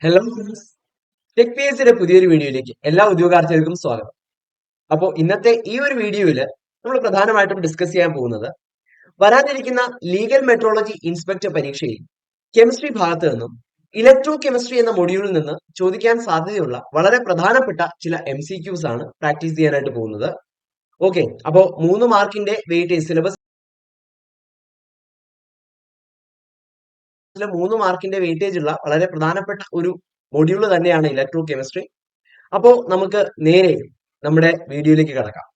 Hello friends, tech P S സിയുടെ പുതിയൊരു വീഡിയോയിലേക്ക് എല്ലാ ഉദ്യോഗാർത്ഥികൾക്കും സ്വാഗതം. അപ്പോൾ ഇന്നത്തെ ഈ ഒരു വീഡിയോയിൽ നമ്മൾ പ്രധാനമായിട്ടും ഡിസ്കസ് ചെയ്യാൻ പോകുന്നത് വരാനിരിക്കുന്ന ലീഗൽ മെട്രോളജി ഇൻസ്പെക്ടർ പരീക്ഷയിൽ കെമിസ്ട്രി ഭാഗത്ത് നിന്നും ഇലക്ട്രോ കെമിസ്ട്രി എന്ന മൊഡ്യൂളിൽ നിന്ന് ചോദിക്കാൻ സാധ്യതയുള്ള വളരെ പ്രധാനപ്പെട്ട ചില MCQs ആണ് പ്രാക്ടീസ് ചെയ്യാനായിട്ട് പോകുന്നത്. ഓക്കെ, അപ്പോൾ 3 മാർക്കിന്റെ വെയിറ്റേജ് സിലബസ് 3 മാർക്കിന്റെ വെയിറ്റേജ് ഉള്ള വളരെ പ്രധാനപ്പെട്ട ഒരു മൊഡ്യൂൾ തന്നെയാണ് ഇലക്ട്രോ കെമിസ്ട്രി. അപ്പോൾ നമുക്ക് നേരെ നമ്മുടെ വീഡിയോയിലേക്ക് കടക്കാം.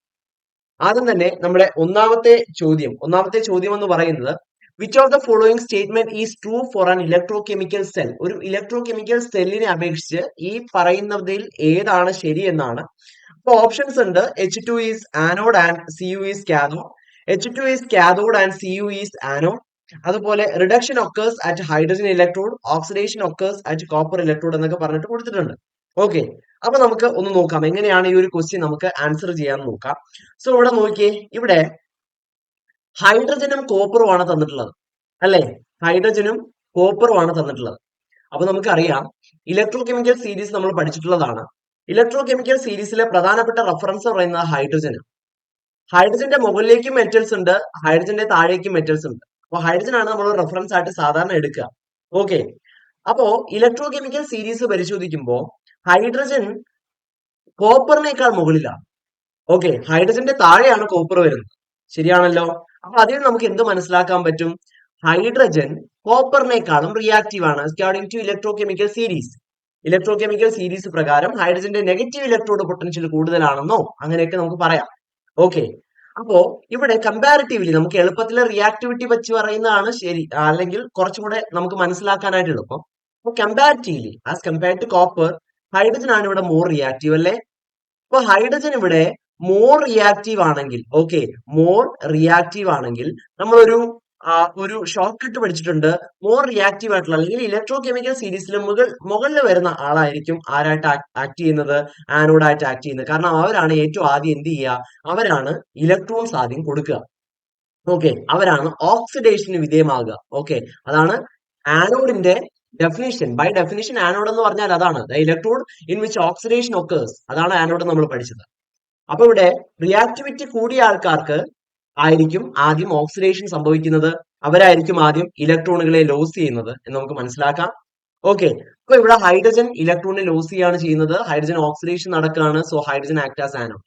ആദ്യം തന്നെ നമ്മുടെ ഒന്നാമത്തെ ചോദ്യം എന്ന് പറയുന്നത് which of the following statement is true for an electrochemical cell. ഒരു ഇലക്ട്രോകെമിക്കൽ സെല്ലിനെ അപേക്ഷിച്ച് ഈ പറയുന്നതിൽ ഏതാണ് ശരി എന്നാണ്. അപ്പോൾ ഓപ്ഷൻസ് ഉണ്ട്. H2 is anode and Cu is cathode. H2 is cathode and Cu is anode. അതുപോലെ reduction occurs at hydrogen electrode, oxidation occurs at copper electrode എന്നൊക്കെ പറഞ്ഞിട്ട് കൊടുത്തിട്ടുണ്ട്. ഓക്കെ, അപ്പൊ നമുക്ക് ഒന്ന് നോക്കാം എങ്ങനെയാണ് ഈ ഒരു ക്വസ്റ്റ്യൻ നമുക്ക് ആൻസർ ചെയ്യാൻ നോക്കാം. സോ ഇവിടെ നോക്കിയേ, ഇവിടെ ഹൈഡ്രജനും കോപ്പറും ആണ് തന്നിട്ടുള്ളത് അല്ലെ. ഹൈഡ്രജനും കോപ്പറും ആണ് തന്നിട്ടുള്ളത്. അപ്പൊ നമുക്കറിയാം ഇലക്ട്രോ കെമിക്കൽ സീരീസ് നമ്മൾ പഠിച്ചിട്ടുള്ളതാണ്. ഇലക്ട്രോ കെമിക്കൽ സീരീസിലെ പ്രധാനപ്പെട്ട റെഫറൻസ് പറയുന്നത് ഹൈഡ്രജനാണ്. ഹൈഡ്രജന്റെ മുകളിലേക്കും മെറ്റൽസ് ഉണ്ട്, ഹൈഡ്രജന്റെ താഴേക്കും മെറ്റൽസ് ഉണ്ട്. അപ്പൊ ഹൈഡ്രജൻ ആണ് നമ്മൾ റെഫറൻസ് ആയിട്ട് സാധാരണ എടുക്കുക. ഓക്കെ, അപ്പോ ഇലക്ട്രോ കെമിക്കൽ സീരീസ് പരിശോധിക്കുമ്പോൾ ഹൈഡ്രജൻ കോപ്പറിനേക്കാൾ മുകളിലാണ്. ഓക്കെ, ഹൈഡ്രജന്റെ താഴെയാണ് കോപ്പർ വരുന്നത്. ശരിയാണല്ലോ. അപ്പൊ അതിൽ നമുക്ക് എന്ത് മനസ്സിലാക്കാൻ പറ്റും? ഹൈഡ്രജൻ കോപ്പറിനേക്കാളും റിയാക്റ്റീവ് ആണ് according to electrochemical series. Electrochemical series പ്രകാരം ഹൈഡ്രജന്റെ നെഗറ്റീവ് ഇലക്ട്രോഡ് പൊട്ടൻഷ്യൽ കൂടുതലാണെന്നോ അങ്ങനെയൊക്കെ നമുക്ക് പറയാം. ഓക്കെ, അപ്പോ ഇവിടെ കമ്പാരിറ്റീവ്ലി നമുക്ക് എളുപ്പത്തിൽ റിയാക്ടിവിറ്റി വെച്ച് പറയുന്നതാണ് ശരി, അല്ലെങ്കിൽ കുറച്ചും കൂടെ നമുക്ക് മനസ്സിലാക്കാനായിട്ട് എളുപ്പം. അപ്പൊ comparatively as compared to copper, hydrogen ആണ് ഇവിടെ മോർ റിയാക്റ്റീവ് അല്ലേ. അപ്പൊ ഹൈഡ്രജൻ ഇവിടെ മോർ റിയാക്റ്റീവ് ആണെങ്കിൽ, ഓക്കെ, മോർ റിയാക്റ്റീവ് ആണെങ്കിൽ ഒരു ഷോർട്ട് കട്ട് പഠിച്ചിട്ടുണ്ട്. മോർ റിയാക്റ്റീവ് ആയിട്ടുള്ള അല്ലെങ്കിൽ ഇലക്ട്രോ കെമിക്കൽ സീരീസിൽ മുകളിൽ വരുന്ന ആളായിരിക്കും ആരായിട്ട് ആക്ട് ചെയ്യുന്നത്? ആനോഡായിട്ട് ആക്ട് ചെയ്യുന്നത്. കാരണം അവരാണ് ഏറ്റവും ആദ്യം എന്ത് ചെയ്യുക? അവരാണ് ഇലക്ട്രോൺസ് ആദ്യം കൊടുക്കുക. ഓക്കെ, അവരാണ് ഓക്സിഡേഷന് വിധേയമാകുക. ഓക്കെ, അതാണ് ആനോഡിന്റെ ഡെഫിനിഷൻ. ബൈ ഡെഫിനിഷൻ ആനോഡ് എന്ന് പറഞ്ഞാൽ അതാണ് electrode in which oxidation occurs. അതാണ് ആനോഡ് നമ്മൾ പഠിച്ചത്. അപ്പൊ ഇവിടെ റിയാക്ടിവിറ്റി കൂടിയ ആൾക്കാർക്ക് ആയിരിക്കും ആദ്യം ഓക്സിഡേഷൻ സംഭവിക്കുന്നത്. അവരായിരിക്കും ആദ്യം ഇലക്ട്രോണുകളെ ലോസ് ചെയ്യുന്നത് എന്ന് നമുക്ക് മനസ്സിലാക്കാം. ഓക്കെ, അപ്പൊ ഇവിടെ ഹൈഡ്രജൻ ഇലക്ട്രോണിനെ ലോസ് ചെയ്യാണ് ചെയ്യുന്നത്. ഹൈഡ്രജൻ ഓക്സിഡേഷൻ നടക്കുകയാണ്. So hydrogen act as anode.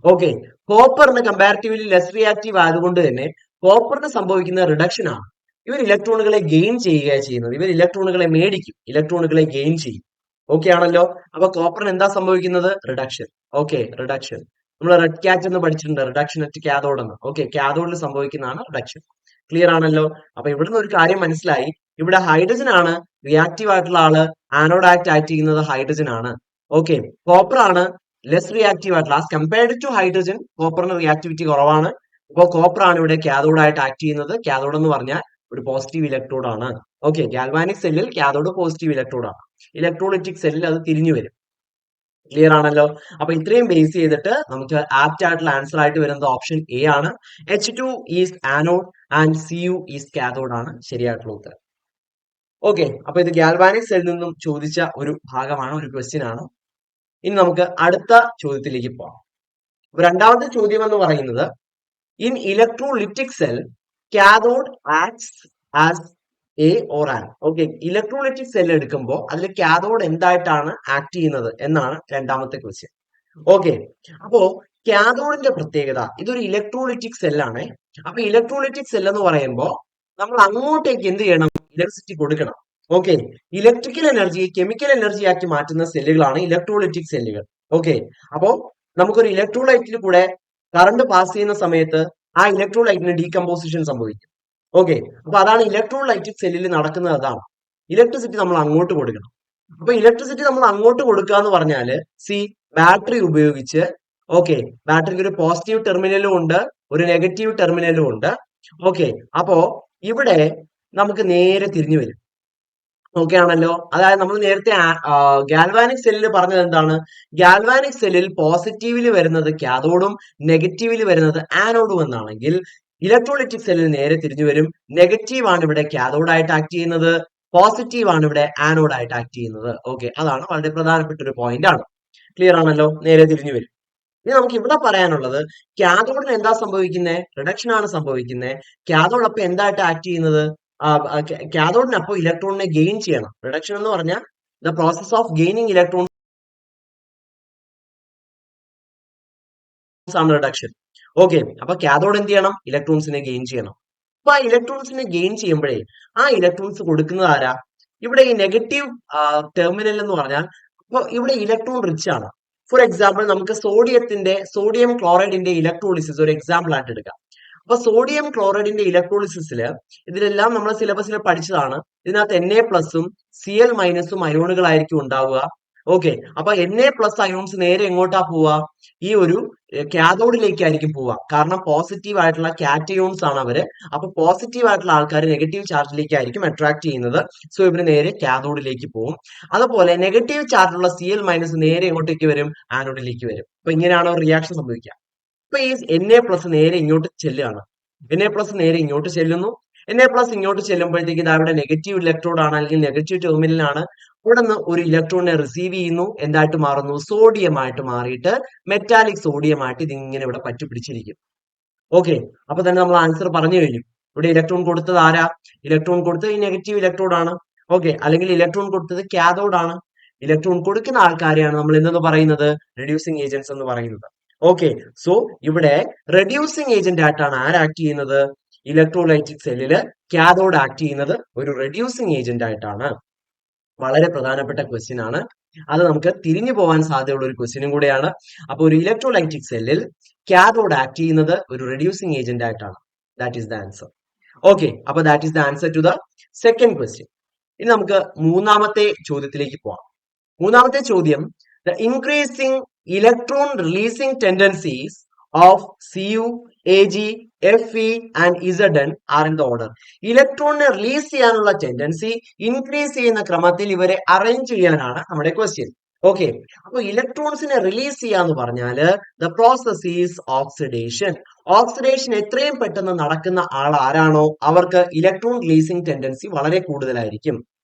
Okay, കോപ്പറിന് കമ്പാരിറ്റീവ്ലി ലെസ് റിയാക്റ്റീവ് ആയതുകൊണ്ട് തന്നെ കോപ്പറിന് സംഭവിക്കുന്ന റിഡക്ഷൻ ആണ്. ഇവർ ഇലക്ട്രോണുകളെ ഗെയിൻ ചെയ്യുകയാണ് ചെയ്യുന്നത്. ഇവർ ഇലക്ട്രോണുകളെ മേടിക്കും, ഇലക്ട്രോണുകളെ ഗെയിൻ ചെയ്യും. ഓക്കെ ആണല്ലോ. അപ്പൊ കോപ്പറിന് എന്താ സംഭവിക്കുന്നത്? റിഡക്ഷൻ. Okay, reduction. നമ്മൾ റെഡ് ക്യാറ്റ് എന്ന് പഠിച്ചിട്ടുണ്ട്, റിഡക്ഷൻ അറ്റ് കാഥോഡ് എന്ന്. ഓക്കെ, കാഥോഡിൽ സംഭവിക്കുന്നതാണ് റിഡക്ഷൻ. ക്ലിയർ ആണല്ലോ. അപ്പൊ ഇവിടുന്ന് ഒരു കാര്യം മനസ്സിലായി, ഇവിടെ ഹൈഡ്രജൻ ആണ് റിയാക്റ്റീവ് ആയിട്ടുള്ള ആള്. ആനോഡ് ആക്ട് ചെയ്യുന്നത് ഹൈഡ്രജൻ ആണ്. ഓക്കെ, കോപ്പർ ആണ് ലെസ് റിയാക്റ്റീവ് ആയിട്ടുള്ള. ആസ് കമ്പയർഡ് ടു ഹൈഡ്രജൻ കോപ്പറിന് റിയാക്ടിവിറ്റി കുറവാണ്. അപ്പോൾ കോപ്പർ ആണ് ഇവിടെ കാഥോഡ് ആയിട്ട് ആക്ട് ചെയ്യുന്നത്. കാഥോഡ് എന്ന് പറഞ്ഞാൽ ഒരു പോസിറ്റീവ് ഇലക്ട്രോഡ് ആണ്. ഓക്കെ, ഗാൽവാനിക് സെല്ലിൽ കാഥോഡ് പോസിറ്റീവ് ഇലക്ട്രോഡ് ആണ്. ഇലക്ട്രോളിറ്റിക് സെല്ലിൽ അത് തിരിഞ്ഞു വരും. ക്ലിയർ ആണല്ലോ. അപ്പൊ ഇത്രയും ബേസ് ചെയ്തിട്ട് നമുക്ക് ആപ്റ്റ് ആയിട്ടുള്ള ആൻസർ ആയിട്ട് വരുന്നത് ഓപ്ഷൻ എ ആണ്. H2 is anode and Cu is cathode ആണ് ശരിയായിട്ടുള്ള ഉത്തരം. ഓക്കെ, അപ്പൊ ഇത് ഗാൽവാനിക് സെല്ലിൽ നിന്നും ചോദിച്ച ഒരു ഭാഗമാണ്, ഒരു ക്വസ്റ്റ്യൻ ആണ്. ഇനി നമുക്ക് അടുത്ത ചോദ്യത്തിലേക്ക് പോകാം. രണ്ടാമത്തെ ചോദ്യം എന്ന് പറയുന്നത് in electrolytic cell cathode acts as A or an. Okay, electrolytic cell എടുക്കുമ്പോൾ അതിൽ കാഥോഡ് എന്തായിട്ടാണ് ആക്ട് ചെയ്യുന്നത് എന്നാണ് രണ്ടാമത്തെ ക്വസ്റ്റ്യൻ. ഓക്കെ, അപ്പോ കാഥോഡിന്റെ പ്രത്യേകത, ഇതൊരു ഇലക്ട്രോലൈറ്റിക് സെല്ലാണ്. അപ്പൊ ഇലക്ട്രോലൈറ്റിക് സെൽ എന്ന് പറയുമ്പോൾ നമ്മൾ അങ്ങോട്ടേക്ക് എന്ത് ചെയ്യണം? ഇലക്ട്രിസിറ്റി കൊടുക്കണം. ഓക്കെ, ഇലക്ട്രിക്കൽ എനർജിയെ കെമിക്കൽ എനർജി ആക്കി മാറ്റുന്ന സെല്ലുകളാണ് ഇലക്ട്രോലൈറ്റിക് സെല്ലുകൾ. ഓക്കെ, അപ്പോ നമുക്കൊരു ഇലക്ട്രോലൈറ്റിൽ കൂടെ കറണ്ട് പാസ് ചെയ്യുന്ന സമയത്ത് ആ ഇലക്ട്രോലൈറ്റിന് ഡീകമ്പോസിഷൻ സംഭവിക്കും. ഓക്കെ, അപ്പൊ അതാണ് ഇലക്ട്രോലൈറ്റിക് സെല്ലിൽ നടക്കുന്നത്. അതാണ് ഇലക്ട്രിസിറ്റി നമ്മൾ അങ്ങോട്ട് കൊടുക്കണം. അപ്പൊ ഇലക്ട്രിസിറ്റി നമ്മൾ അങ്ങോട്ട് കൊടുക്കുക എന്ന് പറഞ്ഞാല് ബാറ്ററി ഉപയോഗിച്ച്, ഓക്കെ, ബാറ്ററിക്ക് ഒരു പോസിറ്റീവ് ടെർമിനലും ഉണ്ട്, ഒരു നെഗറ്റീവ് ടെർമിനലും ഉണ്ട്. ഓക്കെ, അപ്പോ ഇവിടെ നമുക്ക് നേരെ തിരിഞ്ഞു വരും. ഓക്കെ ആണല്ലോ. അതായത് നമ്മൾ നേരത്തെ ഗാൽവാനിക് സെല്ലിൽ പറഞ്ഞത് എന്താണ്? ഗാൽവാനിക് സെല്ലിൽ പോസിറ്റീവിൽ വരുന്നത് കാഥോഡും നെഗറ്റീവിൽ വരുന്നത് ആനോഡും എന്നാണെങ്കിൽ ഇലക്ട്രോലൈറ്റിക് സെല്ലിൽ നേരെ തിരിഞ്ഞു വരും. നെഗറ്റീവ് ആണ് ഇവിടെ കാഥോഡ് ആയിട്ട് ആക്ട് ചെയ്യുന്നത്, പോസിറ്റീവ് ആണ് ഇവിടെ ആനോഡ് ആയിട്ട് ആക്ട് ചെയ്യുന്നത്. ഓക്കെ, അതാണ് വളരെ പ്രധാനപ്പെട്ട ഒരു പോയിന്റ് ആണ്. ക്ലിയർ ആണല്ലോ? നേരെ തിരിഞ്ഞു വരും. ഇനി നമുക്ക് ഇവിടെ പറയാനുള്ളത്, കാഥോഡിന് എന്താ സംഭവിക്കുന്നത്? റിഡക്ഷൻ ആണ് സംഭവിക്കുന്നത്. കാഥോഡ് അപ്പൊ എന്തായിട്ട് ആക്ട് ചെയ്യുന്നത്? കാഥോഡിനപ്പോ ഇലക്ട്രോണിനെ ഗെയിൻ ചെയ്യണം. റിഡക്ഷൻ എന്ന് പറഞ്ഞാൽ the process of gaining electrons ആണ് റിഡക്ഷൻ. ഓക്കെ, അപ്പൊ കാഥോഡ് എന്ത് ചെയ്യണം? ഇലക്ട്രോൺസിനെ ഗെയിൻ ചെയ്യണം. അപ്പൊ ആ ഇലക്ട്രോൺസിനെ ഗെയിൻ ചെയ്യുമ്പോഴേ ആ ഇലക്ട്രോൺസ് കൊടുക്കുന്നത് ആരാ? ഇവിടെ ഈ നെഗറ്റീവ് ടെർമിനൽ എന്ന് പറഞ്ഞാൽ, അപ്പൊ ഇവിടെ ഇലക്ട്രോൺ റിച്ച് ആണ്. ഫോർ എക്സാമ്പിൾ, നമുക്ക് സോഡിയം ക്ലോറൈഡിന്റെ ഇലക്ട്രോളിസിസ് ഒരു എക്സാമ്പിൾ ആയിട്ട് എടുക്കാം. അപ്പൊ സോഡിയം ക്ലോറൈഡിന്റെ ഇലക്ട്രോളിസിസിൽ ഇതിലെല്ലാം നമ്മൾ സിലബസിൽ പഠിച്ചതാണ്. ഇതിനകത്ത് Na+ഉം Cl- അയോണുകളായിരിക്കും ഉണ്ടാവുക. ഓക്കെ, അപ്പൊ Na+ അയോൺസ് നേരെ എങ്ങോട്ടാ പോവുക? ഈ ഒരു കാഥോഡിലേക്കായിരിക്കും പോവുക. കാരണം പോസിറ്റീവ് ആയിട്ടുള്ള കാറ്റയോൺസ് ആണ് അവര്. അപ്പൊ പോസിറ്റീവ് ആയിട്ടുള്ള ആൾക്കാർ നെഗറ്റീവ് ചാർജിലേക്കായിരിക്കും അട്രാക്ട് ചെയ്യുന്നത്. സോ ഇവര് നേരെ കാഥോഡിലേക്ക് പോകും. അതുപോലെ നെഗറ്റീവ് ചാർജുള്ള Cl- നേരെ എങ്ങോട്ടേക്ക് വരും? ആനോഡിലേക്ക് വരും. അപ്പൊ ഇങ്ങനെയാണോ റിയാക്ഷൻ സംഭവിക്കുക? അപ്പൊ ഈ Na+ നേരെ ഇങ്ങോട്ട് ചെല്ലുകയാണ്. Na+ നേരെ ഇങ്ങോട്ട് ചെല്ലുന്നു. Na+ ഇങ്ങോട്ട് ചെല്ലുമ്പോഴത്തേക്ക് ഇത് അവിടെ നെഗറ്റീവ് ഇലക്ട്രോഡ് ആണ്, അല്ലെങ്കിൽ നെഗറ്റീവ് ടെർമിനലാണ്. ഇവിടെ നിന്ന് ഒരു ഇലക്ട്രോണിനെ റിസീവ് ചെയ്യുന്നു. എന്തായിട്ട് മാറുന്നു? സോഡിയം ആയിട്ട് മാറിയിട്ട് മെറ്റാലിക് സോഡിയം ആയിട്ട് ഇതിങ്ങനെ ഇവിടെ പറ്റിപ്പിടിച്ചിരിക്കും. ഓക്കെ, അപ്പൊ തന്നെ നമ്മൾ ആൻസർ പറഞ്ഞു കഴിഞ്ഞു. ഇവിടെ ഇലക്ട്രോൺ കൊടുത്തത് ആരാ? ഇലക്ട്രോൺ കൊടുത്തത് ഈ നെഗറ്റീവ് ഇലക്ട്രോഡ് ആണ്. ഓക്കെ, അല്ലെങ്കിൽ ഇലക്ട്രോൺ കൊടുത്തത് കാഥോഡ് ആണ്. ഇലക്ട്രോൺ കൊടുക്കുന്ന ആൾക്കാരെയാണ് നമ്മൾ എന്തെന്ന് പറയുന്നത്? റെഡ്യൂസിങ് ഏജന്റ്സ് എന്ന് പറയുന്നത്. ഓക്കെ, സോ ഇവിടെ റെഡ്യൂസിങ് ഏജന്റ് ആയിട്ടാണ് ആക്ട് ചെയ്യുന്നത്? ഇലക്ട്രോലൈറ്റിക് സെല്ലില് കാഥോഡ് ആക്ട് ചെയ്യുന്നത് ഒരു റെഡ്യൂസിങ് ഏജന്റ് ആയിട്ടാണ്. വളരെ പ്രധാനപ്പെട്ട ക്വസ്റ്റ്യൻ ആണ്. അത് നമുക്ക് തിരിഞ്ഞു പോകാൻ സാധ്യതയുള്ള ഒരു ക്വസ്റ്റ്യനും കൂടെയാണ്. അപ്പൊ ഒരു ഇലക്ട്രോലൈറ്റിക് സെല്ലിൽ കാഥോഡ് ആക്ട് ചെയ്യുന്നത് ഒരു റെഡ്യൂസിങ് ഏജന്റ് ആയിട്ടാണ്. That is the answer. Okay, അപ്പൊ that is the answer to the second question. ഇനി നമുക്ക് മൂന്നാമത്തെ ചോദ്യത്തിലേക്ക് പോവാം. മൂന്നാമത്തെ ചോദ്യം, the increasing electron releasing tendencies of Cu, Ag, Fe and Zn are in the order. ഇലക്ട്രോണിനെ റിലീസ് ചെയ്യാനുള്ള ടെൻഡൻസി ഇൻക്രീസ് ചെയ്യുന്ന ക്രമത്തിൽ ഇവരെ അറേഞ്ച് ചെയ്യാനാണ് നമ്മുടെ ക്വസ്റ്റ്യൻ. ഓക്കെ, അപ്പൊ ഇലക്ട്രോൺസിനെ റിലീസ് ചെയ്യാന്ന് പറഞ്ഞാല് the process is oxidation. Oxidation എത്രയും പെട്ടെന്ന് നടക്കുന്ന ആൾ ആരാണോ അവർക്ക് ഇലക്ട്രോൺ റിലീസിംഗ് ടെൻഡൻസി വളരെ കൂടുതലായിരിക്കും.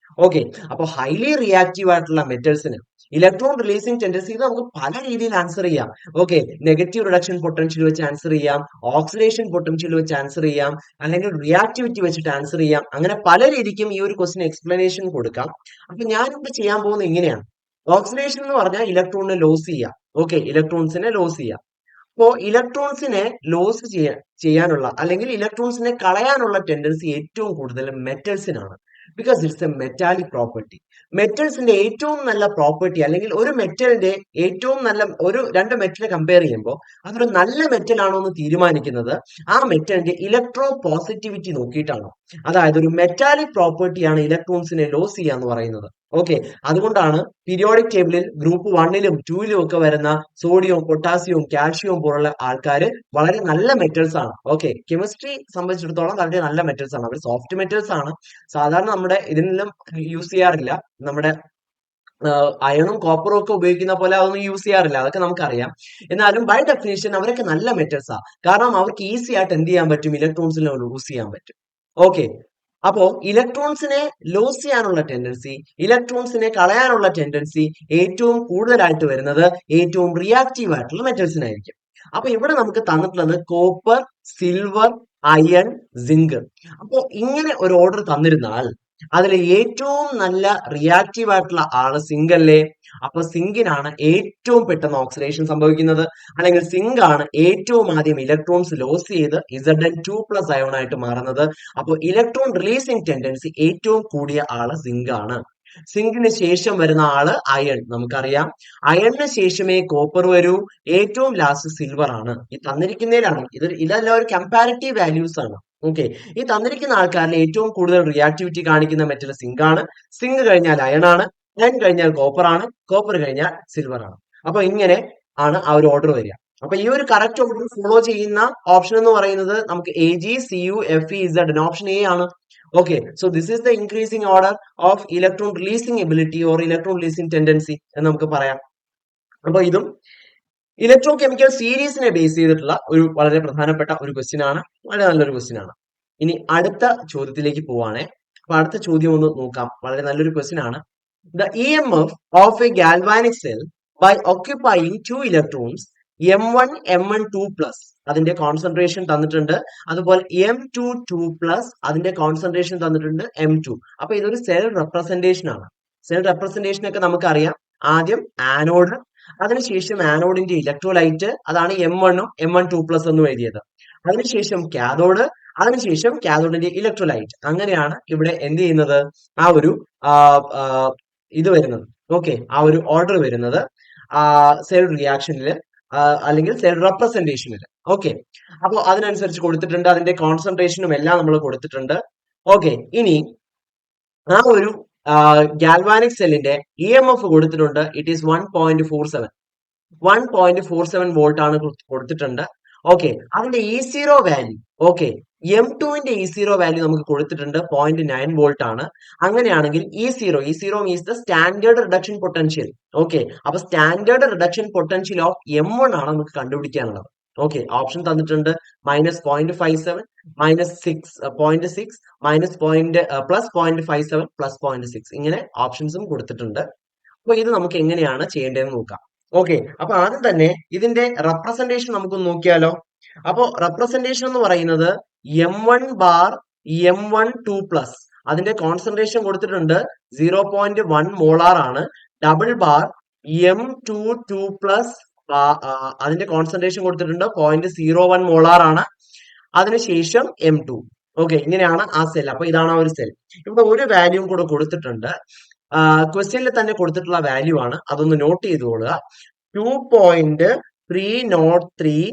ഓക്കെ, അപ്പൊ ഹൈലി റിയാക്റ്റീവ് ആയിട്ടുള്ള മെറ്റൽസിന് ഇലക്ട്രോൺ റിലീസിംഗ് ടെൻഡൻസി നമുക്ക് പല രീതിയിൽ ആൻസർ ചെയ്യാം. ഓക്കെ, നെഗറ്റീവ് റിഡക്ഷൻ പൊട്ടൻഷ്യൽ വെച്ച് ആൻസർ ചെയ്യാം, ഓക്സിഡേഷൻ പൊട്ടൻഷ്യൽ വെച്ച് ആൻസർ ചെയ്യാം, അല്ലെങ്കിൽ റിയാക്ടിവിറ്റി വെച്ചിട്ട് ആൻസർ ചെയ്യാം. അങ്ങനെ പല രീതിക്കും ഈ ഒരു ക്വസ്റ്റിന് എക്സ്പ്ലനേഷൻ കൊടുക്കാം. അപ്പൊ ഞാനിവിടെ ചെയ്യാൻ പോകുന്നത് ഇങ്ങനെയാണ്. ഓക്സിഡേഷൻ എന്ന് പറഞ്ഞാൽ ഇലക്ട്രോണിനെ ലോസ് ചെയ്യാം. ഓക്കെ, ഇലക്ട്രോൺസിനെ ലോസ് ചെയ്യാം. അപ്പോ ഇലക്ട്രോൺസിനെ ലോസ് ചെയ്യാനുള്ള അല്ലെങ്കിൽ ഇലക്ട്രോൺസിനെ കളയാനുള്ള ടെൻഡൻസി ഏറ്റവും കൂടുതൽ മെറ്റൽസിനാണ്. Because it's a metallic property. മെറ്റൽസിന്റെ ഏറ്റവും നല്ല പ്രോപ്പർട്ടി, അല്ലെങ്കിൽ ഒരു മെറ്റലിന്റെ ഏറ്റവും നല്ല രണ്ട് മെറ്റൽ കമ്പയർ ചെയ്യുമ്പോൾ അതൊരു നല്ല മെറ്റൽ ആണോ എന്ന് തീരുമാനിക്കുന്നത് ആ മെറ്റലിന്റെ ഇലക്ട്രോ പോസിറ്റിവിറ്റി നോക്കിയിട്ടാണ്. അതായത് ഒരു മെറ്റാലിക് പ്രോപ്പർട്ടിയാണ് ഇലക്ട്രോൺസിനെ ലോസ് ചെയ്യുക എന്ന് പറയുന്നത്. ഓക്കെ, അതുകൊണ്ടാണ് പീരിയോഡിക് ടേബിളിൽ ഗ്രൂപ്പ് 1-ലും 2-ലും ഒക്കെ വരുന്ന സോഡിയവും പൊട്ടാസ്യവും കാൽഷ്യവും പോലുള്ള ആൾക്കാർ വളരെ നല്ല മെറ്റൽസ് ആണ്. ഓക്കെ, കെമിസ്ട്രി സംബന്ധിച്ചിടത്തോളം വളരെ നല്ല മെറ്റൽസ് ആണ്. അവർ സോഫ്റ്റ് മെറ്റൽസ് ആണ്. സാധാരണ നമ്മുടെ ഇതിനെല്ലാം യൂസ് ചെയ്യാറില്ല. നമ്മുടെ അയണും കോപ്പറും ഒക്കെ ഉപയോഗിക്കുന്ന പോലെ അതൊന്നും യൂസ് ചെയ്യാറില്ല. അതൊക്കെ നമുക്കറിയാം. എന്നാലും ബൈ ഡെഫിനേഷൻ അവരൊക്കെ നല്ല മെറ്റൽസ് ആണ്. കാരണം അവർക്ക് ഈസി ആയിട്ട് എന്ത് ചെയ്യാൻ പറ്റും? ഇലക്ട്രോൺസിനെ ലൂസ് ചെയ്യാൻ പറ്റും. ഓക്കെ, അപ്പോ ഇലക്ട്രോൺസിനെ ലോസ് ചെയ്യാനുള്ള ടെൻഡൻസി, ഇലക്ട്രോൺസിനെ കളയാനുള്ള ടെൻഡൻസി ഏറ്റവും കൂടുതലായിട്ട് വരുന്നത് ഏറ്റവും റിയാക്റ്റീവ് ആയിട്ടുള്ള മെറ്റൽസിനായിരിക്കും. അപ്പൊ ഇവിടെ നമുക്ക് തന്നിട്ടുള്ളത് കോപ്പർ, സിൽവർ, അയൺ, സിങ്ക്. അപ്പോ ഇങ്ങനെ ഒരു ഓർഡർ തന്നിരുന്നാൽ അതിൽ ഏറ്റവും നല്ല റിയാക്റ്റീവ് ആയിട്ടുള്ള ആള് സിങ്ക് അല്ലേ? അപ്പൊ സിങ്കിനാണ് ഏറ്റവും പെട്ടെന്ന് ഓക്സിഡേഷൻ സംഭവിക്കുന്നത്, അല്ലെങ്കിൽ സിങ്ക് ആണ് ഏറ്റവും ആദ്യം ഇലക്ട്രോൺസ് ലോസ് ചെയ്ത് Zn2+ അയോൺ ആയിട്ട് മാറുന്നത്. അപ്പോൾ ഇലക്ട്രോൺ റിലീസിംഗ് ടെൻഡൻസി ഏറ്റവും കൂടിയ ആള് സിങ്ക് ആണ്. സിങ്കിന് ശേഷം വരുന്ന ആള് അയൺ. നമുക്കറിയാം അയണിന് ശേഷമേ കോപ്പർ വരൂ, ഏറ്റവും ലാസ്റ്റ് സിൽവർ ആണ്. ഈ തന്നിരിക്കുന്നതിലാണ് ഇതെല്ലാം ഒരു കമ്പാരിറ്റീവ് വാല്യൂസ് ആണ്. ഓക്കെ, ഈ തന്നിരിക്കുന്ന ആൾക്കാരിൽ ഏറ്റവും കൂടുതൽ റിയാക്ടിവിറ്റി കാണിക്കുന്ന മെറ്റൽ സിങ്ക് ആണ്. സിങ്ക് കഴിഞ്ഞാൽ അയൺ ആണ്, അയൺ കഴിഞ്ഞാൽ കോപ്പർ ആണ്, കോപ്പർ കഴിഞ്ഞാൽ സിൽവർ ആണ്. അപ്പൊ ഇങ്ങനെ ആണ് ആ ഒരു ഓർഡർ വരിക. അപ്പൊ ഈ ഒരു കറക്റ്റ് ഓർഡർ ഫോളോ ചെയ്യുന്ന ഓപ്ഷൻ എന്ന് പറയുന്നത് നമുക്ക് AgCuFeZ ഓപ്ഷൻ എ ആണ്. Okay, so this is the increasing order of electron releasing ability or electron releasing tendency എന്ന് നമുക്ക് പറയാം. അപ്പൊ ഇതും ഇലക്ട്രോ കെമിക്കൽ സീരീസിനെ ബേസ് ചെയ്തിട്ടുള്ള ഒരു വളരെ പ്രധാനപ്പെട്ട ഒരു ക്വസ്റ്റ്യൻ ആണ്. വളരെ നല്ലൊരു ക്വസ്റ്റ്യൻ ആണ്. ഇനി അടുത്ത ചോദ്യത്തിലേക്ക് പോവാണേ. അപ്പൊ അടുത്ത ചോദ്യം ഒന്ന് നോക്കാം. വളരെ നല്ലൊരു ക്വസ്റ്റ്യൻ ആണ്. The EMF of a galvanic cell by occupying 2 electrons M1 M1 2+, അതിന്റെ കോൺസെൻട്രേഷൻ തന്നിട്ടുണ്ട്. അതുപോലെ M2 2+, അതിന്റെ കോൺസെൻട്രേഷൻ തന്നിട്ടുണ്ട് M2. അപ്പൊ ഇതൊരു സെൽ റെപ്രസെന്റേഷൻ ആണ്. സെൽ റെപ്രസെന്റേഷൻ ഒക്കെ നമുക്കറിയാം. ആദ്യം ആനോഡ്, അതിനുശേഷം ആനോഡിന്റെ ഇലക്ട്രോലൈറ്റ്, അതാണ് M1ഉം M1 2+ എന്നും എഴുതിയത്. അതിനുശേഷം കാഥോഡ്, അതിനുശേഷം കാഥോഡിന്റെ ഇലക്ട്രോലൈറ്റ്. അങ്ങനെയാണ് ഇവിടെ എന്ത് ചെയ്യുന്നത്, ആ ഒരു ഇത് വരുന്നത്. ഓക്കെ, ആ ഒരു ഓർഡർ വരുന്നത് സെൽ റിയാക്ഷനിൽ അല്ലെങ്കിൽ സെൽ റെപ്രസെന്റേഷനിൽ. ഓക്കെ, അപ്പോൾ അതിനനുസരിച്ച് കൊടുത്തിട്ടുണ്ട്. അതിന്റെ കോൺസെൻട്രേഷനും എല്ലാം നമ്മൾ കൊടുത്തിട്ടുണ്ട്. ഓക്കെ, ഇനി ആ ഒരു ഗാൽവാനിക് സെല്ലിന്റെ EMF കൊടുത്തിട്ടുണ്ട്. ഇറ്റ് ഈസ് 1.47 1.47 വോൾട്ട് ആണ് കൊടുത്തിട്ടുണ്ട്. ഓക്കെ, അതിന്റെ E0 value, okay, M2ന്റെ E0 value നമുക്ക് കൊടുത്തിട്ടുണ്ട് 0.9 വോൾട്ട് ആണ്. അങ്ങനെയാണെങ്കിൽ E0 means the standard reduction potential. Okay, അപ്പൊ standard reduction potential of M1 ആണ് നമുക്ക് കണ്ടുപിടിക്കാനുള്ളത്. ഓക്കെ, ഓപ്ഷൻ തന്നിട്ടുണ്ട് -0.57, -6.6, +0.57, +0.6, ഇങ്ങനെ ഓപ്ഷൻസും കൊടുത്തിട്ടുണ്ട്. അപ്പൊ ഇത് നമുക്ക് എങ്ങനെയാണ് ചെയ്യേണ്ടതെന്ന് നോക്കാം. ഓക്കെ, അപ്പൊ ആദ്യം തന്നെ ഇതിന്റെ റെപ്രസെന്റേഷൻ നമുക്ക് നോക്കിയാലോ. അപ്പോ റെപ്രസെന്റേഷൻ എന്ന് പറയുന്നത് M1 ബാർ M1 2+, അതിന്റെ കോൺസെൻട്രേഷൻ കൊടുത്തിട്ടുണ്ട് 0.1 മോളാർ ആണ്. ഡബിൾ ബാർ M2 2+, അതിന്റെ കോൺസെൻട്രേഷൻ കൊടുത്തിട്ടുണ്ട് 0.01 മോളാർ ആണ്. അതിനുശേഷം M2. ഓക്കെ, ഇങ്ങനെയാണ് ആ സെൽ. അപ്പൊ ഇതാണ് ആ ഒരു സെൽ. ഇവിടെ ഒരു വാല്യൂ കൂടെ കൊടുത്തിട്ടുണ്ട്. ക്വസ്റ്റ്യനിൽ തന്നെ കൊടുത്തിട്ടുള്ള വാല്യൂ ആണ്, അതൊന്ന് നോട്ട് ചെയ്തുകൊള്ളുക. 2.303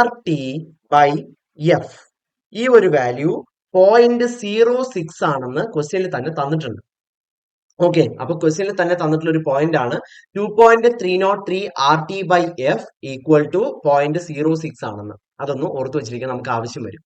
RT/F. ഈ ഒരു വാല്യൂ 0.06 ആണെന്ന് ക്വസ്റ്റ്യനിൽ തന്നെ തന്നിട്ടുണ്ട്. ഓക്കെ, അപ്പൊ ക്വസ്റ്റ്യനിൽ തന്നെ തന്നിട്ടുള്ള ഒരു പോയിന്റ് ആണ് 2.303 RT/F ഈക്വൽ ടു 0.06 ആണെന്ന്. അതൊന്ന് ഓർത്ത് വെച്ചിരിക്കാൻ നമുക്ക് ആവശ്യം വരും.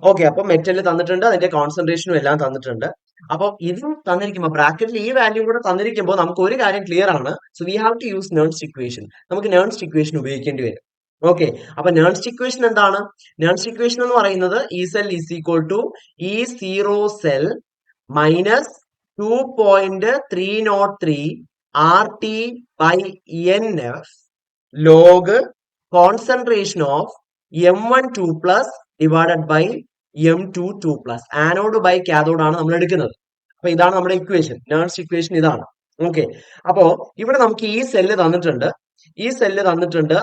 ഓക്കെ, അപ്പൊ മെറ്റലിൽ തന്നിട്ടുണ്ട്, അതിന്റെ കോൺസെൻട്രേഷനും എല്ലാം തന്നിട്ടുണ്ട്. അപ്പൊ ഇത് തന്നിരിക്കുമ്പോൾ ബ്രാക്കറ്റിൽ ഈ വാല്യൂ കൂടെ തന്നിരിക്കുമ്പോൾ നമുക്ക് ഒരു കാര്യം ക്ലിയർ ആണ്. So we have to use Nernst equation. നമുക്ക് നേൺസ്റ്റ് ഇക്വേഷൻ ഉപയോഗിക്കേണ്ടി വരും. ഓക്കെ, അപ്പൊ നേൺസ്റ്റ് ഇക്വേഷൻ എന്താണ്? നേൺസ്റ്റ് ഇക്വേഷൻ എന്ന് പറയുന്നത് E cell is equal to E0 cell minus 2.303 RT/NF log concentration of M1 2+ divided by M2 2+. Anode by cathode ആണ് നമ്മൾ എടുക്കുന്നത്. അപ്പൊ ഇതാണ് നമ്മുടെ ഇക്വേഷൻ. നേൺസ്റ്റ് ഇക്വേഷൻ ഇതാണ്. ഓക്കെ, അപ്പോ ഇവിടെ നമുക്ക് ഈ സെല്ല് തന്നിട്ടുണ്ട്.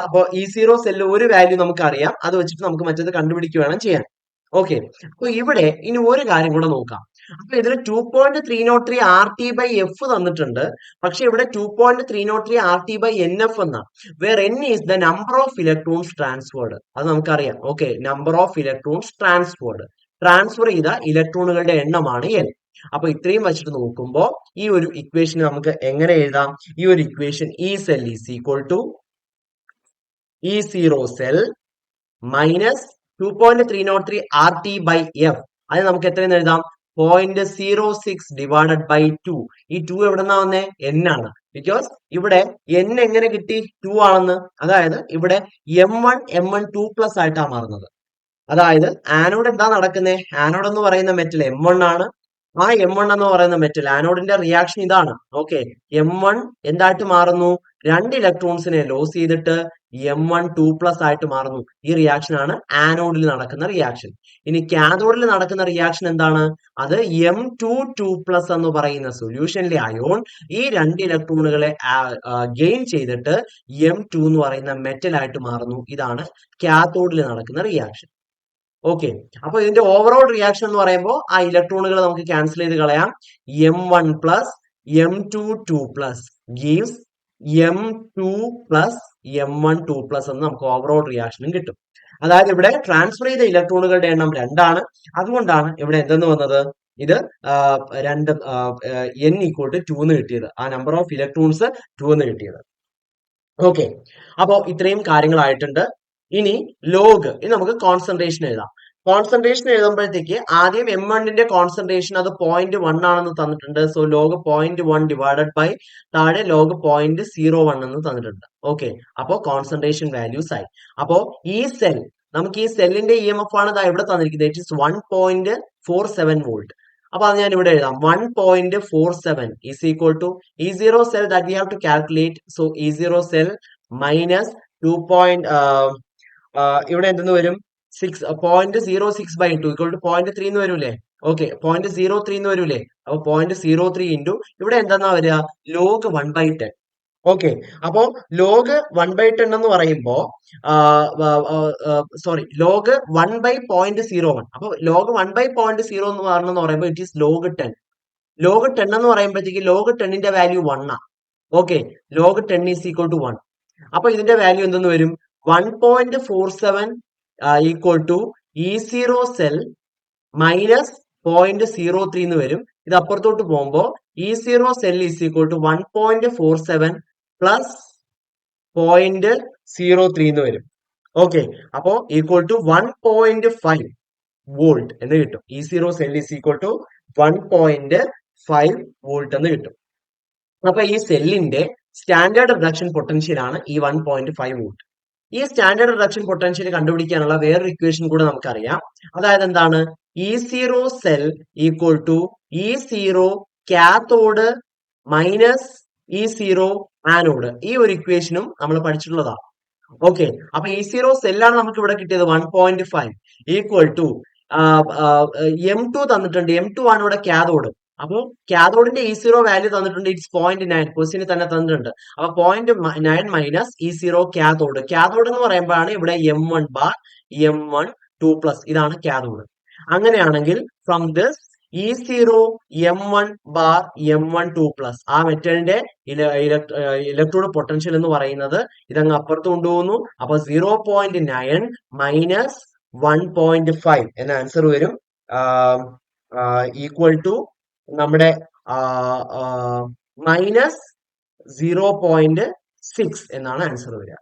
അപ്പോ E0 സെല്ല് ഒരു വാല്യൂ നമുക്ക് അറിയാം. അത് വെച്ചിട്ട് നമുക്ക് മറ്റേത് കണ്ടുപിടിക്കുകയാണ് ചെയ്യാൻ. ഓക്കെ, അപ്പൊ ഇവിടെ ഇനി ഒരു കാര്യം കൂടെ നോക്കാം. അപ്പൊ ഇതിൽ 2.303 RT/F തന്നിട്ടുണ്ട്. പക്ഷെ ഇവിടെ 2.303 RT/NF എന്നാണ്. Where N is the number of electrons transferred. അത് നമുക്കറിയാം. Okay, number of electrons transferred, transfer ചെയ്ത ഇലക്ട്രോണുകളുടെ എണ്ണമാണ് N. അപ്പൊ ഇത്രയും വെച്ചിട്ട് നോക്കുമ്പോൾ ഈ ഒരു ഇക്വേഷൻ നമുക്ക് എങ്ങനെ എഴുതാം? ഈ ഒരു equation E cell is equal to E0 cell minus 2.303 RT/F. അത് നമുക്ക് എത്രയെന്ന് എഴുതാം? 0.06 ഡിവൈഡഡ് ബൈ 2. ഈ 2 എവിടെന്നാ വന്നേ? N ആണ്. ബിക്കോസ് ഇവിടെ N എങ്ങനെ കിട്ടി? 2 ആണെന്ന്. അതായത് ഇവിടെ M1 M1 2+ ആയിട്ടാണ് മാറുന്നത്. അതായത് ആനോഡ് എന്താ നടക്കുന്നത്? ആനോഡ് എന്ന് പറയുന്ന മെറ്റൽ M1 ആണ്. ആ M1 എന്ന് പറയുന്ന മെറ്റൽ ആനോഡിന്റെ റിയാക്ഷൻ ഇതാണ്. ഓക്കെ, M1 എന്തായിട്ട് മാറുന്നു? 2 ഇലക്ട്രോൺസിനെ ലോസ് ചെയ്തിട്ട് M1 2+ ആയിട്ട് മാറുന്നു. ഈ റിയാക്ഷൻ ആണ് ആനോഡിൽ നടക്കുന്ന റിയാക്ഷൻ. ഇനി കാഥോഡിൽ നടക്കുന്ന റിയാക്ഷൻ എന്താണ്? അത് M2 2+ എന്ന് പറയുന്ന സൊല്യൂഷനിലെ അയോൺ ഈ 2 ഇലക്ട്രോണുകളെ ഗെയിൻ ചെയ്തിട്ട് M2 എന്ന് പറയുന്ന മെറ്റൽ ആയിട്ട് മാറുന്നു. ഇതാണ് കാഥോഡിൽ നടക്കുന്ന റിയാക്ഷൻ. ഓക്കെ, അപ്പൊ ഇതിന്റെ ഓവറോൾ റിയാക്ഷൻ എന്ന് പറയുമ്പോൾ ആ ഇലക്ട്രോണുകൾ നമുക്ക് ക്യാൻസൽ ചെയ്ത് കളയാം. M1 plus M2 2+ gives M2 plus M1 2+ എന്ന് നമുക്ക് ഓവറോൾ റിയാക്ഷനും കിട്ടും. അതായത് ഇവിടെ ട്രാൻസ്ഫർ ചെയ്ത ഇലക്ട്രോണുകളുടെ എണ്ണം 2 ആണ്. അതുകൊണ്ടാണ് ഇവിടെ എന്തെന്ന് വന്നത്? ഇത് രണ്ട് N ഈക്വൽ ടു 2 എന്ന് കിട്ടിയത്. ആ നമ്പർ ഓഫ് ഇലക്ട്രോൺസ് 2 എന്ന് കിട്ടിയത്. ഓക്കെ, അപ്പോ ഇത്രയും കാര്യങ്ങളായിട്ടുണ്ട്. ഇനി ലോഗ്, ഇനി നമുക്ക് കോൺസെൻട്രേഷൻ എഴുതാം. കോൺസെൻട്രേഷൻ എഴുതുമ്പോഴത്തേക്ക് ആദ്യം M1ന്റെ കോൺസെൻട്രേഷൻ അത് 0.1 ആണെന്ന് തന്നിട്ടുണ്ട്. സോ ലോഗ് 0.1 ഡിവൈഡഡ് ബൈ താഴെ ലോഗ് 0.01 എന്ന് തന്നിട്ടുണ്ട്. ഓക്കെ, അപ്പോ കോൺസെൻട്രേഷൻ വാല്യൂസ് ആയി. അപ്പോ ഈ സെൽ, നമുക്ക് ഈ സെല്ലിന്റെ EMF ആണ് ഇവിടെ തന്നിരിക്കുന്നത്. It is 1.47 volt. അപ്പൊ അത് ഞാൻ ഇവിടെ എഴുതാം. 1.47 is equal to E0 cell that we have to calculate. So E0 cell minus 2. ഇവിടെ എന്തെന്ന് വരും? 0.06/2 ഈക്വൽ ടു 0.3 എന്ന് വരൂലേ? ഓക്കെ, 0.03 എന്ന് വരൂലേ? അപ്പൊ 0.03 ഇൻറ്റു ഇവിടെ എന്താ വരിക? ലോഗ് 1/10. ഓക്കെ, അപ്പോ ലോഗ് 1/10 എന്ന് പറയുമ്പോ സോറി, ലോഗ് 1/0.01. അപ്പൊ ലോഗ് 1/0 എന്ന് പറയുമ്പോൾ ഇറ്റ് ഈസ് ലോഗ് 10. ലോഗ് 10 എന്ന് പറയുമ്പോഴത്തേക്ക് ലോഗ് 10ന്റെ വാല്യൂ 1 ആ. Okay, log 10 is equal to 1. അപ്പൊ ഇതിന്റെ വാല്യൂ എന്തെന്ന് വരും? 1.47 equal to E0 cell minus 0.03 എന്ന് വരും. ഇത് അപ്പുറത്തോട്ട് പോകുമ്പോ E0 cell is equal to 1.47 plus 0.03 എന്ന് വരും. ഓക്കെ, അപ്പോ ഈക്വൽ ടു 1.5 വോൾട്ട് എന്ന് കിട്ടും. E0 cell is equal to 1.5 volt എന്ന് കിട്ടും. അപ്പൊ ഈ സെല്ലിന്റെ സ്റ്റാൻഡേർഡ് റിഡക്ഷൻ പൊട്ടൻഷ്യൽ ആണ് ഈ 1.5 വോൾട്ട്. ഈ സ്റ്റാൻഡേർഡ് റിഡക്ഷൻ പൊട്ടൻഷ്യൽ കണ്ടുപിടിക്കാനുള്ള വേറൊരു ഇക്വേഷൻ കൂടെ നമുക്കറിയാം. അതായത് എന്താണ്? E0 cell equal to E0 cathode minus E0 anode. ഈ ഒരു ഇക്വേഷനും നമ്മൾ പഠിച്ചിട്ടുള്ളതാണ്. ഓക്കെ, അപ്പൊ E0 സെല്ലാണ് നമുക്ക് ഇവിടെ കിട്ടിയത് 1.5 ഈക്വൽ ടു M2 തന്നിട്ടുണ്ട്. M2 ആണ് ഇവിടെ കാഥോഡ്. അപ്പൊ കാഥോഡിന്റെ E0 വാല്യൂ തന്നിട്ടുണ്ട്. ഇറ്റ്സ് 0.9. ക്വസ്റ്റിന് തന്നെ തന്നിട്ടുണ്ട്. അപ്പൊ 0.9 മൈനസ് E0 കാഥോഡ്. കാഥോഡ് എന്ന് പറയുമ്പോഴാണ് ഇവിടെ M1 ബാർ M12 പ്ലസ്. ഇതാണ് കാഥോഡ്. അങ്ങനെയാണെങ്കിൽ from this E0 M1 bar M12 plus, ആ മെറ്റലിന്റെ ഇലക്ട്രോഡ് പൊട്ടൻഷ്യൽ എന്ന് പറയുന്നത് ഇതങ്ങ് അപ്പുറത്ത് കൊണ്ടുപോകുന്നു. അപ്പൊ 0.9 മൈനസ് 1.5 എന്ന ആൻസർ വരും. ഈക്വൽ ടു നമ്മുടെ മൈനസ് 0.6 എന്നാണ് ആൻസർ വരിക.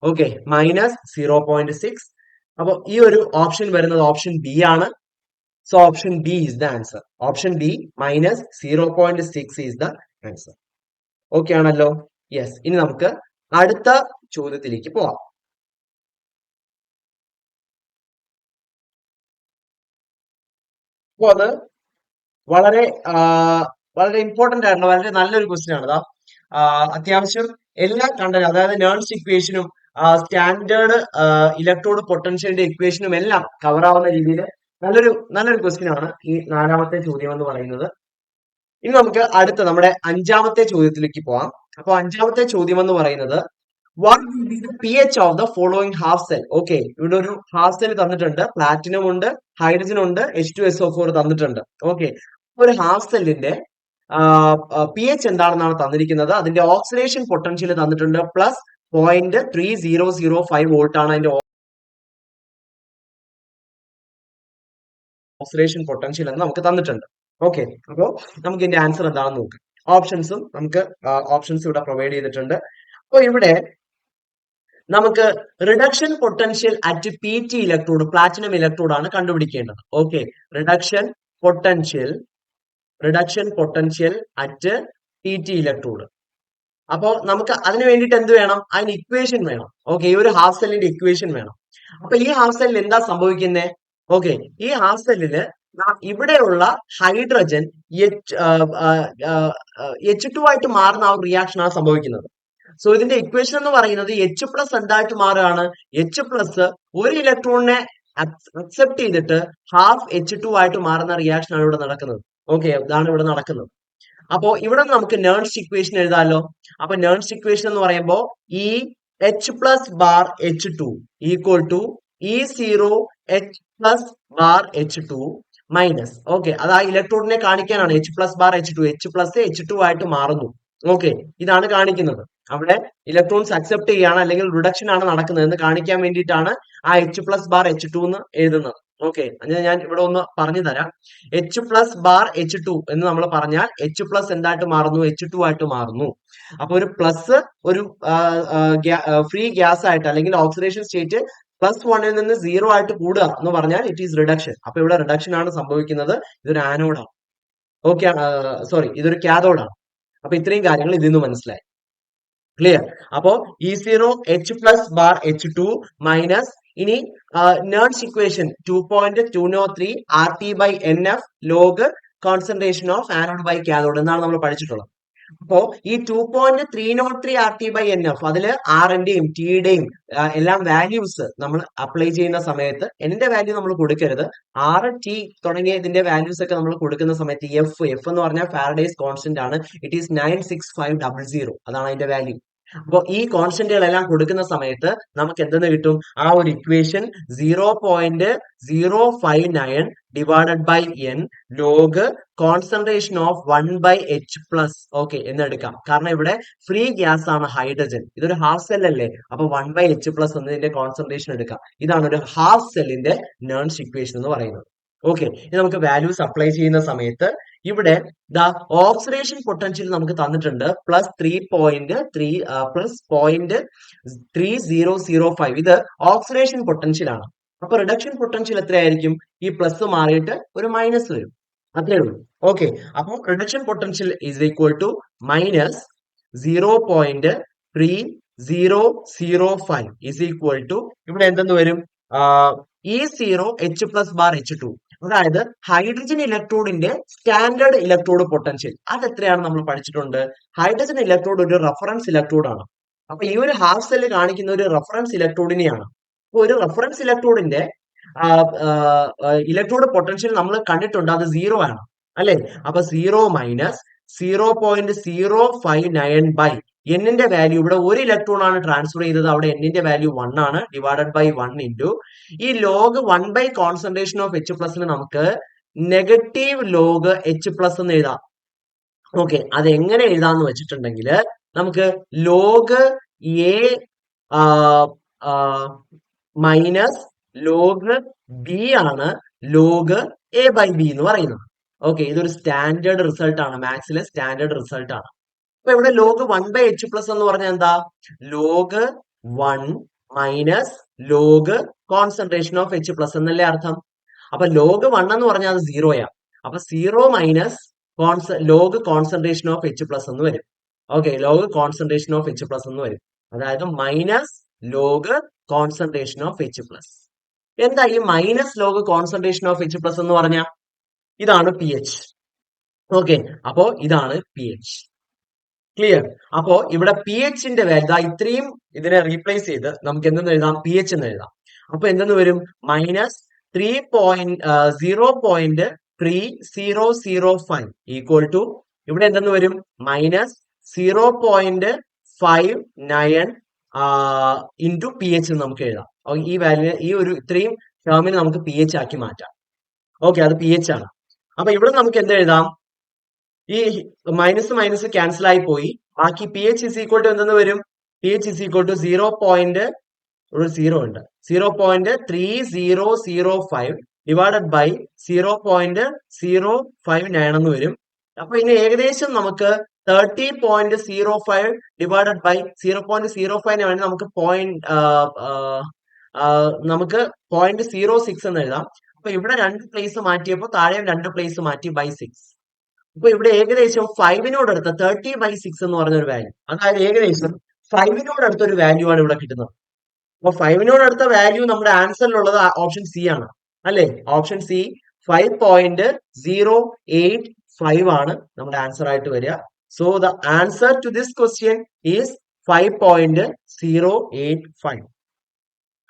Okay, minus 0.6. അപ്പൊ ഈ ഒരു ഓപ്ഷൻ വരുന്നത് ഓപ്ഷൻ ബി ആണ്. So option D is the answer. Option D minus 0.6 is the answer. Okay ആണല്ലോ? യെസ്. ഇനി നമുക്ക് അടുത്ത ചോദ്യത്തിലേക്ക് പോവാം. അപ്പൊ അത് വളരെ വളരെ ഇമ്പോർട്ടന്റ് ആയിട്ടുള്ള വളരെ നല്ലൊരു ക്വസ്റ്റ്യൻ ആണ്. അത്യാവശ്യം എല്ലാ കണ്ടന്റ്, അതായത് ലേൺസ് ഇക്വേഷനും സ്റ്റാൻഡേർഡ് ഇലക്ട്രോഡ് പൊട്ടൻഷ്യലിന്റെ ഇക്വേഷനും എല്ലാം കവർ ആവുന്ന രീതിയിൽ നല്ലൊരു ക്വസ്റ്റ്യൻ ആണ് ഈ 4ാമത്തെ ചോദ്യം എന്ന് പറയുന്നത്. ഇനി നമുക്ക് അടുത്ത നമ്മുടെ 5ാമത്തെ ചോദ്യത്തിലേക്ക് പോവാം. അപ്പൊ 5ാമത്തെ ചോദ്യം എന്ന് പറയുന്നത് what will be the pH of the following half cell. Okay, ഇവിടെ ഒരു ഹാഫ് സെൽ തന്നിട്ടുണ്ട്. പ്ലാറ്റിനം ഉണ്ട്, ഹൈഡ്രജൻ ഉണ്ട്, H2SO4 തന്നിട്ടുണ്ട്. ഓക്കെ, ഒരു ഹാഫ് സെല്ലിന്റെ pH എന്താണെന്നാണ് തന്നിരിക്കുന്നത്. അതിന്റെ ഓക്സിഡേഷൻ പൊട്ടൻഷ്യൽ തന്നിട്ടുണ്ട്. പ്ലസ് 0.3005 വോൾട്ട് ആണ് അതിന്റെ ഓക്സിഡേഷൻ പൊട്ടൻഷ്യൽ എന്ന് നമുക്ക് തന്നിട്ടുണ്ട്. ഓക്കെ, അപ്പോ നമുക്ക് ഇതിന്റെ ആൻസർ എന്താണെന്ന് നോക്കാം. ഓപ്ഷൻസ് ഇവിടെ പ്രൊവൈഡ് ചെയ്തിട്ടുണ്ട്. അപ്പൊ ഇവിടെ നമുക്ക് reduction potential at PT electrode, platinum electrode ആണ് കണ്ടുപിടിക്കേണ്ടത്. Okay, reduction potential at PT electrode. അപ്പോ നമുക്ക് അതിന് വേണ്ടിയിട്ട് എന്ത് വേണം? അതിന് ഇക്വേഷൻ വേണം. ഓക്കെ, ഈ ഒരു ഹാഫ് സെല്ലിന്റെ ഇക്വേഷൻ വേണം. അപ്പൊ ഈ ഹാഫ് സെല്ലിൽ എന്താ സംഭവിക്കുന്നത്? ഓക്കെ, ഈ ഹാഫ് സെല്ലില് ഇവിടെയുള്ള ഹൈഡ്രജൻ H2 ആയിട്ട് മാറുന്ന ആ ഒരു റിയാക്ഷൻ ആണ് സംഭവിക്കുന്നത്. സോ ഇതിന്റെ ഇക്വേഷൻ എന്ന് പറയുന്നത് H+ എന്തായിട്ട് മാറുകയാണ്? H+ ഒരു ഇലക്ട്രോണിനെ അക്സെപ്റ്റ് ചെയ്തിട്ട് ഹാഫ് H2 ആയിട്ട് മാറുന്ന റിയാക്ഷൻ ആണ് ഇവിടെ നടക്കുന്നത്. ഓക്കെ, ഇതാണ് ഇവിടെ നടക്കുന്നത്. അപ്പോ ഇവിടെ നമുക്ക് നേൺസ് ഇക്വേഷൻ എഴുതാമല്ലോ. അപ്പൊ നേൺസ് ഇക്വേഷൻ എന്ന് പറയുമ്പോൾ ഈ H+ bar H2 equal to E0 H+ bar H2 minus. Okay, അത് ആ ഇലക്ട്രോണിനെ കാണിക്കാനാണ്. H+ bar H2, H+ H2 ആയിട്ട് മാറുന്നു. ഓക്കെ, ഇതാണ് കാണിക്കുന്നത്. അവിടെ ഇലക്ട്രോൺസ് അക്സെപ്റ്റ് ചെയ്യാണ് അല്ലെങ്കിൽ റിഡക്ഷൻ ആണ് നടക്കുന്നത് എന്ന് കാണിക്കാൻ വേണ്ടിയിട്ടാണ് ആ H+ ബാർ H2 എന്ന് എഴുതുന്നത്. ഓക്കെ, ഞാൻ ഇവിടെ ഒന്ന് പറഞ്ഞു തരാം. H+ ബാർ H2 എന്ന് നമ്മൾ പറഞ്ഞാൽ H+ എന്തായിട്ട് മാറുന്നു? H2 ആയിട്ട് മാറുന്നു. അപ്പൊ ഒരു പ്ലസ് ഒരു ഫ്രീ ഗ്യാസ് ആയിട്ട് അല്ലെങ്കിൽ ഓക്സിഡേഷൻ സ്റ്റേറ്റ് +1 നിന്ന് 0 ആയിട്ട് കൂടുക എന്ന് പറഞ്ഞാൽ ഇറ്റ് ഈസ് റിഡക്ഷൻ. അപ്പൊ ഇവിടെ റിഡക്ഷൻ ആണ് സംഭവിക്കുന്നത്. ഇതൊരു ആനോഡാണ്. ഓക്കെ, സോറി, ഇതൊരു കാഥോഡാണ്. അപ്പൊ ഇത്രയും കാര്യങ്ങൾ ഇതിൽ നിന്ന് മനസ്സിലായി. ക്ലിയർ? അപ്പോ E0 H+ bar H2 minus ഇനി നേൺസ് equation 2.203 RT/NF log concentration of anode by cathode എന്നാണ് നമ്മൾ പഠിച്ചിട്ടുള്ളത്. അപ്പോ ഈ 2.303 RT/NF അതില് ആറിന്റെയും ടിയുടെയും എല്ലാം വാല്യൂസ് നമ്മൾ അപ്ലൈ ചെയ്യുന്ന സമയത്ത് എന്റെ വാല്യൂ നമ്മൾ കൊടുക്കരുത്. ആർ ടി തുടങ്ങിയ ഇതിന്റെ വാല്യൂസ് ഒക്കെ നമ്മൾ കൊടുക്കുന്ന സമയത്ത് എഫ് എന്ന് പറഞ്ഞാൽ ഫാരഡേസ് കോൺസ്റ്റന്റ് ആണ്. It is 96500. അതാണ് അതിന്റെ വാല്യൂ. അപ്പൊ ഈ കോൺസ്റ്റന്റുകളെല്ലാം കൊടുക്കുന്ന സമയത്ത് നമുക്ക് എന്തെന്ന് കിട്ടും? ആ ഒരു equation 0.059 divided by n log concentration of 1/H+. Okay എന്നെടുക്കാം. കാരണം ഇവിടെ ഫ്രീ ഗ്യാസ് ആണ് ഹൈഡ്രജൻ. ഇതൊരു ഹാഫ് സെൽ അല്ലേ? അപ്പൊ 1/H+ എന്നതിന്റെ കോൺസെൻട്രേഷൻ എടുക്കാം. ഇതാണ് ഒരു ഹാഫ് സെല്ലിന്റെ നേൺസ് ഇക്വേഷൻ എന്ന് പറയുന്നത്. ഓക്കെ, ഇനി നമുക്ക് വാല്യൂസ് അപ്ലൈ ചെയ്യുന്ന സമയത്ത് ഇവിടെ ഓക്സിഡേഷൻ പൊട്ടൻഷ്യൽ നമുക്ക് തന്നിട്ടുണ്ട് +0.3005. ഇത് ഓക്സിഡേഷൻ പൊട്ടൻഷ്യൽ ആണ്. അപ്പൊ റിഡക്ഷൻ പൊട്ടൻഷ്യൽ എത്രയായിരിക്കും? ഈ പ്ലസ് മാറിയിട്ട് ഒരു മൈനസ് വരും, അത്രേ ഉള്ളൂ. ഓക്കെ, അപ്പൊ reduction potential is equal to -0.3005 is equal to ഇവിടെ എന്തെന്ന് വരും? E0H+/H2. അതായത് ഹൈഡ്രജൻ ഇലക്ട്രോഡിന്റെ സ്റ്റാൻഡേർഡ് ഇലക്ട്രോഡ് പൊട്ടൻഷ്യൽ അത് എത്രയാണ് നമ്മൾ പഠിച്ചിട്ടുണ്ട്. ഹൈഡ്രജൻ ഇലക്ട്രോഡ് ഒരു റഫറൻസ് ഇലക്ട്രോഡ് ആണ്. അപ്പൊ ഈ ഒരു ഹാഫ് സെല്ല് കാണിക്കുന്ന ഒരു റഫറൻസ് ഇലക്ട്രോഡിനെയാണ്. അപ്പൊ ഒരു റഫറൻസ് ഇലക്ട്രോഡിന്റെ ഇലക്ട്രോഡ് പൊട്ടൻഷ്യൽ നമ്മൾ കണ്ടിട്ടുണ്ട്, അത് 0 ആണ് അല്ലെ? അപ്പൊ 0 മൈനസ് 0.059 എന്നിന്റെ വാല്യൂ ഇവിടെ ഒരു ഇലക്ട്രോൺ ആണ് ട്രാൻസ്ഫർ ചെയ്തത്, അവിടെ എന്നിന്റെ വാല്യൂ 1 ആണ്, ഡിവൈഡഡ് ബൈ 1 ഇൻറ്റു ഈ ലോഗ് 1 കോൺസെൻട്രേഷൻ ഓഫ് H+ നമുക്ക് നെഗറ്റീവ് ലോഗ് H+ എന്ന് എഴുതാം. ഓക്കെ, അത് എങ്ങനെ എഴുതാന്ന് വെച്ചിട്ടുണ്ടെങ്കിൽ നമുക്ക് log A minus log B ആണ് ലോഗ് A/B എന്ന് പറയുന്നത്. ഓക്കെ, ഇതൊരു സ്റ്റാൻഡേർഡ് റിസൾട്ട് ആണ്, മാത്സിലെ സ്റ്റാൻഡേർഡ് റിസൾട്ട് ആണ്. അപ്പൊ ഇവിടെ ലോഗ് 1/H+ എന്ന് പറഞ്ഞാൽ എന്താ? Log 1 minus log concentration of H+ എന്നല്ലേ അർത്ഥം. അപ്പൊ ലോഗ് 1 എന്ന് പറഞ്ഞാൽ അത് 0 അപ്പൊ 0 minus log concentration of H+ എന്ന് വരും. Okay, log concentration of H+ എന്ന് വരും. അതായത് minus log concentration of H+. എന്താ ഈ minus log concentration of H+ എന്ന് പറഞ്ഞാൽ? ഇതാണ് pH. ഓക്കെ, അപ്പോ ഇതാണ് pH. ക്ലിയർ? അപ്പോ ഇവിടെ pHന്റെ വാല്യൂ ഇത്രയും ഇതിനെ റീപ്ലേസ് ചെയ്ത് നമുക്ക് എന്തെന്ന് എഴുതാം? pH എന്ന് എഴുതാം. അപ്പൊ എന്തെന്ന് വരും? -0.3005 ഈക്വൽ ടു ഇവിടെ എന്തെന്ന് വരും? -0.59 ഇൻറ്റു pH എന്ന് നമുക്ക് എഴുതാം. ഈ വാല്യൂ ഈ ഒരു ഇത്രയും ടേമിന് നമുക്ക് pH ആക്കി മാറ്റാം. ഓക്കെ, അത് pH ആണ്. അപ്പൊ ഇവിടെ നമുക്ക് എന്ത് എഴുതാം? ഈ മൈനസ് മൈനസ് ക്യാൻസൽ ആയി പോയി. ബാക്കി pH ഇസ് ഈക്വൽ ടു എന്തെന്ന് വരും? pH is equal to 0.3005 divided by 0.059 എന്ന് വരും. അപ്പൊ ഇനി ഏകദേശം നമുക്ക് 30.05 ഡിവൈഡഡ് ബൈ 0.05 വേണ്ടി നമുക്ക് 0.06 എന്ന് എഴുതാം. അപ്പൊ ഇവിടെ 2 പ്ലേസ് മാറ്റിയപ്പോൾ താഴെയും 2 പ്ലേസ് മാറ്റി ബൈ 6. അപ്പൊ ഇവിടെ ഏകദേശം 5നോട് അടുത്ത 30/6 എന്ന് പറഞ്ഞ ഒരു വാല്യൂ, അതായത് ഏകദേശം 5നോട് അടുത്ത ഒരു വാല്യൂ ആണ് ഇവിടെ കിട്ടുന്നത്. അപ്പൊ 5നോട് അടുത്ത വാല്യൂ നമ്മുടെ ആൻസറിലുള്ളത് ഓപ്ഷൻ സി ആണ് അല്ലെ? ഓപ്ഷൻ സി 5.085 ആണ് നമ്മുടെ ആൻസർ ആയിട്ട് വരിക. So the answer to this question is 5.085.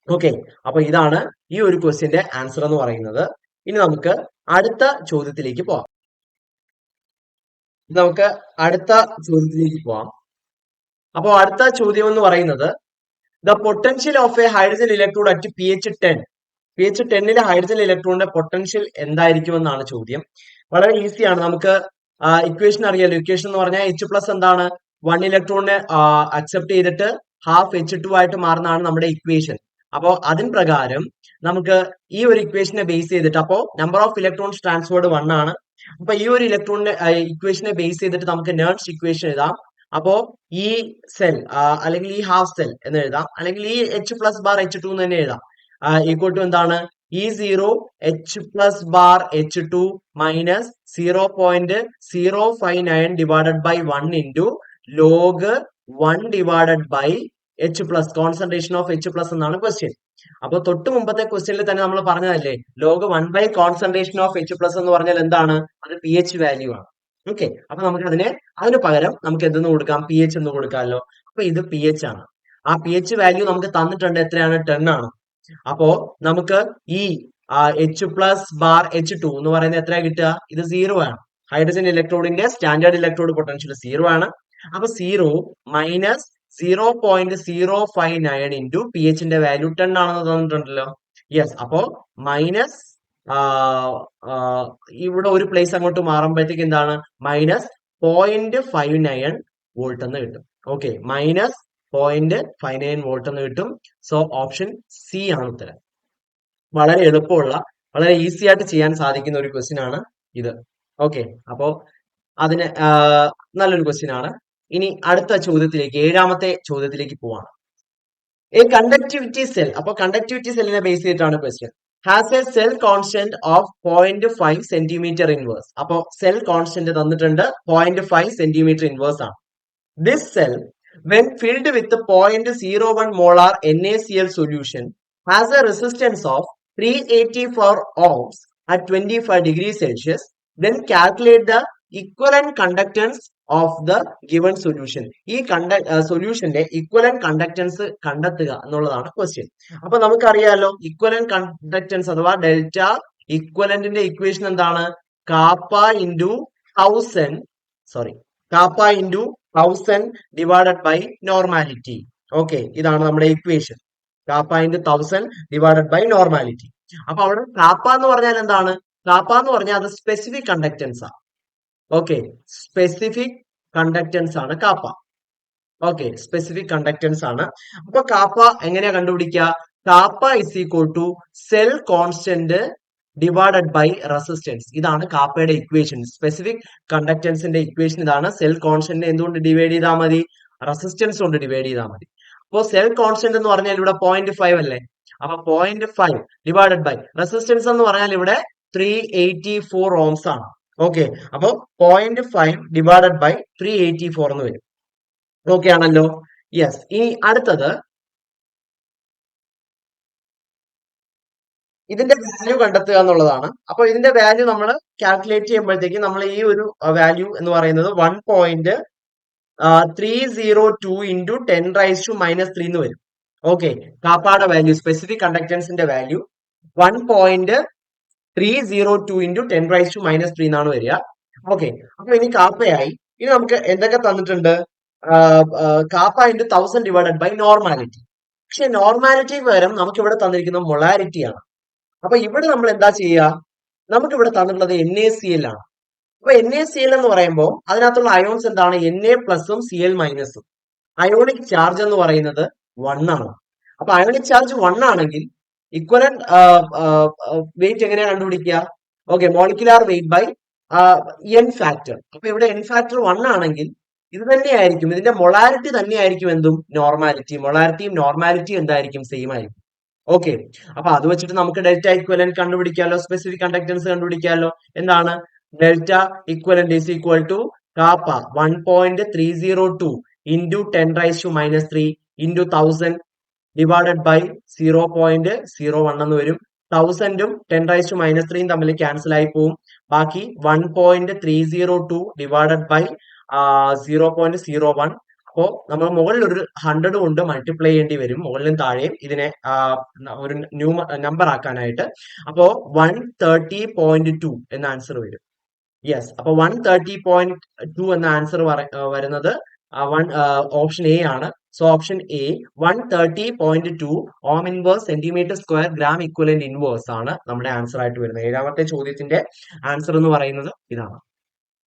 Okay, അപ്പൊ ഇതാണ് ഈ ഒരു ക്വസ്റ്റ്യന്റെ ആൻസർ എന്ന് പറയുന്നത്. ഇനി നമുക്ക് അടുത്ത ചോദ്യത്തിലേക്ക് പോവാം. അപ്പോ അടുത്ത ചോദ്യം എന്ന് പറയുന്നത് the potential of A hydrogen electrode at pH 10. pH 10 hydrogen ഇലക്ട്രോണിന്റെ പൊട്ടൻഷ്യൽ എന്തായിരിക്കുമെന്നാണ് ചോദ്യം. വളരെ ഈസിയാണ്, നമുക്ക് ഇക്വേഷൻ അറിയാലോ. ഇക്വേഷൻ എന്ന് പറഞ്ഞാൽ H+ എന്താണ്? 1 ഇലക്ട്രോണിനെ അക്സെപ്റ്റ് ചെയ്തിട്ട് ഹാഫ് H2 ആയിട്ട് മാറുന്നതാണ് നമ്മുടെ ഇക്വേഷൻ. അപ്പോ അതിൻ പ്രകാരം നമുക്ക് ഈ ഒരു ഇക്വേഷനെ ബേസ് ചെയ്തിട്ട്, അപ്പോ നമ്പർ ഓഫ് ഇലക്ട്രോൺസ് ട്രാൻസ്ഫേർഡ് 1 ആണ്. അപ്പൊ ഈ ഒരു ഇലക്ട്രോണിന്റെ ഇക്വേഷനെ ബേസ് ചെയ്തിട്ട് നമുക്ക് നേൺസ് ഇക്വേഷൻ എഴുതാം. അപ്പോ ഈ സെൽ അല്ലെങ്കിൽ ഈ ഹാഫ് സെൽ എന്ന് എഴുതാം, അല്ലെങ്കിൽ ഈ H+/H2 എന്ന് തന്നെ എഴുതാം. ഈക്വൽ ടു എന്താണ്? E0H+/H2 minus 0.059 divided by 1 into log 1 divided by H plus, concentration of H plus എന്നാണ് ക്വസ്റ്റ്യൻ. അപ്പൊ തൊട്ട് മുമ്പത്തെ ക്വസ്റ്റ്യനിൽ തന്നെ നമ്മൾ പറഞ്ഞതല്ലേ, log 1 / concentration of H plus എന്ന് പറഞ്ഞാൽ എന്താണ്, അത് പി എച്ച് വാല്യൂ ആണ്. ഓക്കെ, അപ്പൊ നമുക്ക് അതിന് പകരം നമുക്ക് എന്തെന്ന് കൊടുക്കാം, പി എച്ച് എന്ന് കൊടുക്കാമല്ലോ. അപ്പൊ ഇത് പി എച്ച് ആണ്. ആ പി എച്ച് വാല്യൂ നമുക്ക് തന്നിട്ടുണ്ട്, എത്രയാണ്, 10 ആണ്. അപ്പോ നമുക്ക് ഈ H plus bar H two എന്ന് പറയുന്നത് എത്രയാ കിട്ടുക, ഇത് 0 ആണ്. ഹൈഡ്രജൻ ഇലക്ട്രോഡിന്റെ സ്റ്റാൻഡേർഡ് ഇലക്ട്രോഡ് പൊട്ടൻഷ്യൽ 0 ആണ്. അപ്പൊ 0 മൈനസ് 0.059 ഇൻറ്റു പി എച്ചിന്റെ വാല്യൂ 10 ആണെന്ന് തന്നിട്ടുണ്ടല്ലോ. യെസ്, അപ്പോ മൈനസ് ഇവിടെ ഒരു പ്ലേസ് അങ്ങോട്ട് മാറുമ്പോഴത്തേക്ക് എന്താണ്, മൈനസ് 0.59 വോൾട്ട് എന്ന് കിട്ടും. ഓക്കെ, മൈനസ് 0.59 വോൾട്ട് എന്ന് കിട്ടും. സോ ഓപ്ഷൻ സി ആണ് ഉത്തരം. വളരെ എളുപ്പമുള്ള, വളരെ ഈസി ആയിട്ട് ചെയ്യാൻ സാധിക്കുന്ന ഒരു ക്വസ്റ്റ്യൻ ആണ് ഇത്. ഓക്കെ, അപ്പോ അതിന് നല്ലൊരു ക്വസ്റ്റ്യൻ ആണ്. ഇനി അടുത്ത ചോദ്യത്തിലേക്ക്, 7ാമത്തെ ചോദ്യത്തിലേക്ക് പോവാണ്. എ കണ്ടക്ടിവിറ്റി സെൽ, അപ്പൊ കണ്ടക്ടിവിറ്റി സെല്ലിനെ ബേസ് ചെയ്തിട്ടാണ് question. Has A cell constant of 0.5 centimetre inverse. അപ്പോ സെൽ കോൺസ്റ്റന്റ് തന്നിട്ടുണ്ട്, 0.5 സെന്റിമീറ്റർ ഇൻവേഴ്സ് ആണ്. This cell when filled with 0.01 molar NaCl solution has a resistance of 384 ohms at 25 degrees Celsius. Then calculate the equivalent conductance of the given solution. ഈ സൊല്യൂഷന്റെ equivalent conductance കണ്ടെത്തുക എന്നുള്ളതാണ് question. അപ്പൊ നമുക്കറിയാലോ, equivalent conductance അഥവാ delta ഇക്വലന്റിന്റെ equation എന്താണ്, kappa into 1000 divided by normality. Okay, ഇതാണ് നമ്മുടെ equation, kappa into 1000 divided by normality. അപ്പൊ അവിടെ കാപ്പ എന്ന് പറഞ്ഞാൽ എന്താണ്, കാപ്പ എന്ന് പറഞ്ഞാൽ അത് സ്പെസിഫിക് കണ്ടക്ടൻസ് ആണ്. ഓക്കെ, സ്പെസിഫിക് കണ്ടക്ടൻസ് ആണ് കാപ്പ. ഓക്കെ, സ്പെസിഫിക് കണ്ടക്ടൻസ് ആണ്. അപ്പൊ കാപ്പ എങ്ങനെയാ കണ്ടുപിടിക്കുക, kappa is equal to cell constant divided by resistance. ഇതാണ് കാപ്പയുടെ ഇക്വേഷൻ. സ്പെസിഫിക് കണ്ടക്ടൻസിന്റെ ഇക്വേഷൻ ഇതാണ്. സെൽ കോൺസ്റ്റന്റ് എന്തുകൊണ്ട് ഡിവൈഡ് ചെയ്താൽ മതി, റെസിസ്റ്റൻസ് കൊണ്ട് ഡിവൈഡ് ചെയ്താൽ മതി. അപ്പോ സെൽ കോൺസ്റ്റന്റ് എന്ന് പറഞ്ഞാൽ ഇവിടെ 0.5 അല്ലേ, അപ്പൊ 0.5 ഡിവൈഡഡ് ബൈ റെസിസ്റ്റൻസ് എന്ന് പറഞ്ഞാൽ ഇവിടെ 384 ഓംസ് ആണ്. ഓക്കെ, അപ്പൊ 0.5 ഡിവൈഡഡ് ബൈ 384 എന്ന് വരും. ഓക്കെ ആണല്ലോ. യെസ്, ഇനി അടുത്തത് ഇതിന്റെ വാല്യൂ കണ്ടെത്തുക എന്നുള്ളതാണ്. അപ്പൊ ഇതിന്റെ വാല്യൂ നമ്മൾ കാൽക്കുലേറ്റ് ചെയ്യുമ്പോഴത്തേക്ക് നമ്മൾ ഈ ഒരു വാല്യൂ എന്ന് പറയുന്നത് 1.302 ഇൻറ്റു 10⁻³ എന്ന് വരും. ഓക്കെ, കാപ്പയുടെ വാല്യൂ, സ്പെസിഫിക് കണ്ടക്ടൻസിന്റെ വാല്യൂ 1.302 ഇൻറ്റു 10⁻³ എന്നാണ് വരിക. ഓക്കെ, അപ്പൊ ഇനി കാപ്പയായി. ഇനി നമുക്ക് എന്തൊക്കെ തന്നിട്ടുണ്ട്, kappa into 1000 divided by normality. പക്ഷെ നോർമാലിറ്റി പകരം നമുക്ക് ഇവിടെ തന്നിരിക്കുന്ന മൊളാരിറ്റി ആണ്. അപ്പൊ ഇവിടെ നമ്മൾ എന്താ ചെയ്യുക, നമുക്ക് ഇവിടെ തന്നിട്ടുള്ളത് NaCl ആണ്. അപ്പൊ NaCl എന്ന് പറയുമ്പോൾ അതിനകത്തുള്ള അയോൺസ് എന്താണ്, Na പ്ലസും Cl മൈനസും. അയോണിക് ചാർജ് എന്ന് പറയുന്നത് 1 ആണ്. അപ്പൊ അയോണിക് ചാർജ് 1 ആണെങ്കിൽ ഇക്വലന്റ് വെയിറ്റ് എങ്ങനെയാ കണ്ടുപിടിക്കുക, okay, molecular weight by n factor. അപ്പൊ ഇവിടെ എൻ ഫാക്ടർ 1 ആണെങ്കിൽ ഇത് തന്നെയായിരിക്കും, ഇതിന്റെ മൊളാരിറ്റി തന്നെയായിരിക്കും എന്തും നോർമാലിറ്റി. മൊളാരിറ്റിയും നോർമാലിറ്റിയും എന്തായിരിക്കും, സെയിം ആയിരിക്കും. ഓക്കെ, അപ്പൊ അത് വെച്ചിട്ട് നമുക്ക് ഡെൽറ്റ ഇക്വലന്റ് കണ്ടുപിടിക്കാമല്ലോ, സ്പെസിഫിക് കണ്ടക്ടൻസ് കണ്ടുപിടിക്കാമല്ലോ. എന്താണ്, delta equivalent is equal to kappa 1.302 into 10⁻³ into 1000 divided by 0.01 എന്ന് വരും. 1000ഉം 10⁻³ തമ്മിൽ ക്യാൻസൽ ആയി പോവും. ബാക്കി 1.302 ഡിവൈഡഡ് ബൈ 0.01. അപ്പോ നമ്മൾ മുകളിൽ ഒരു 100 കൊണ്ട് മൾട്ടിപ്ലൈ ചെയ്യേണ്ടി വരും, മുകളിലും താഴെയും ഇതിനെ ഒരു നമ്പർ ആക്കാനായിട്ട്. അപ്പോ 130.2 എന്ന ആൻസർ വരും. യെസ്, അപ്പൊ 130.2 എന്ന ആൻസർ വരുന്നത് ഓപ്ഷൻ എ ആണ്. So option A 130.2 Om inverse centimetre square gram equivalent inverse ആണ് നമ്മുടെ ആൻസർ ആയിട്ട് വരുന്നത്. 7ാമത്തെ ചോദ്യത്തിന്റെ ആൻസർ എന്ന് പറയുന്നത് ഇതാണ്,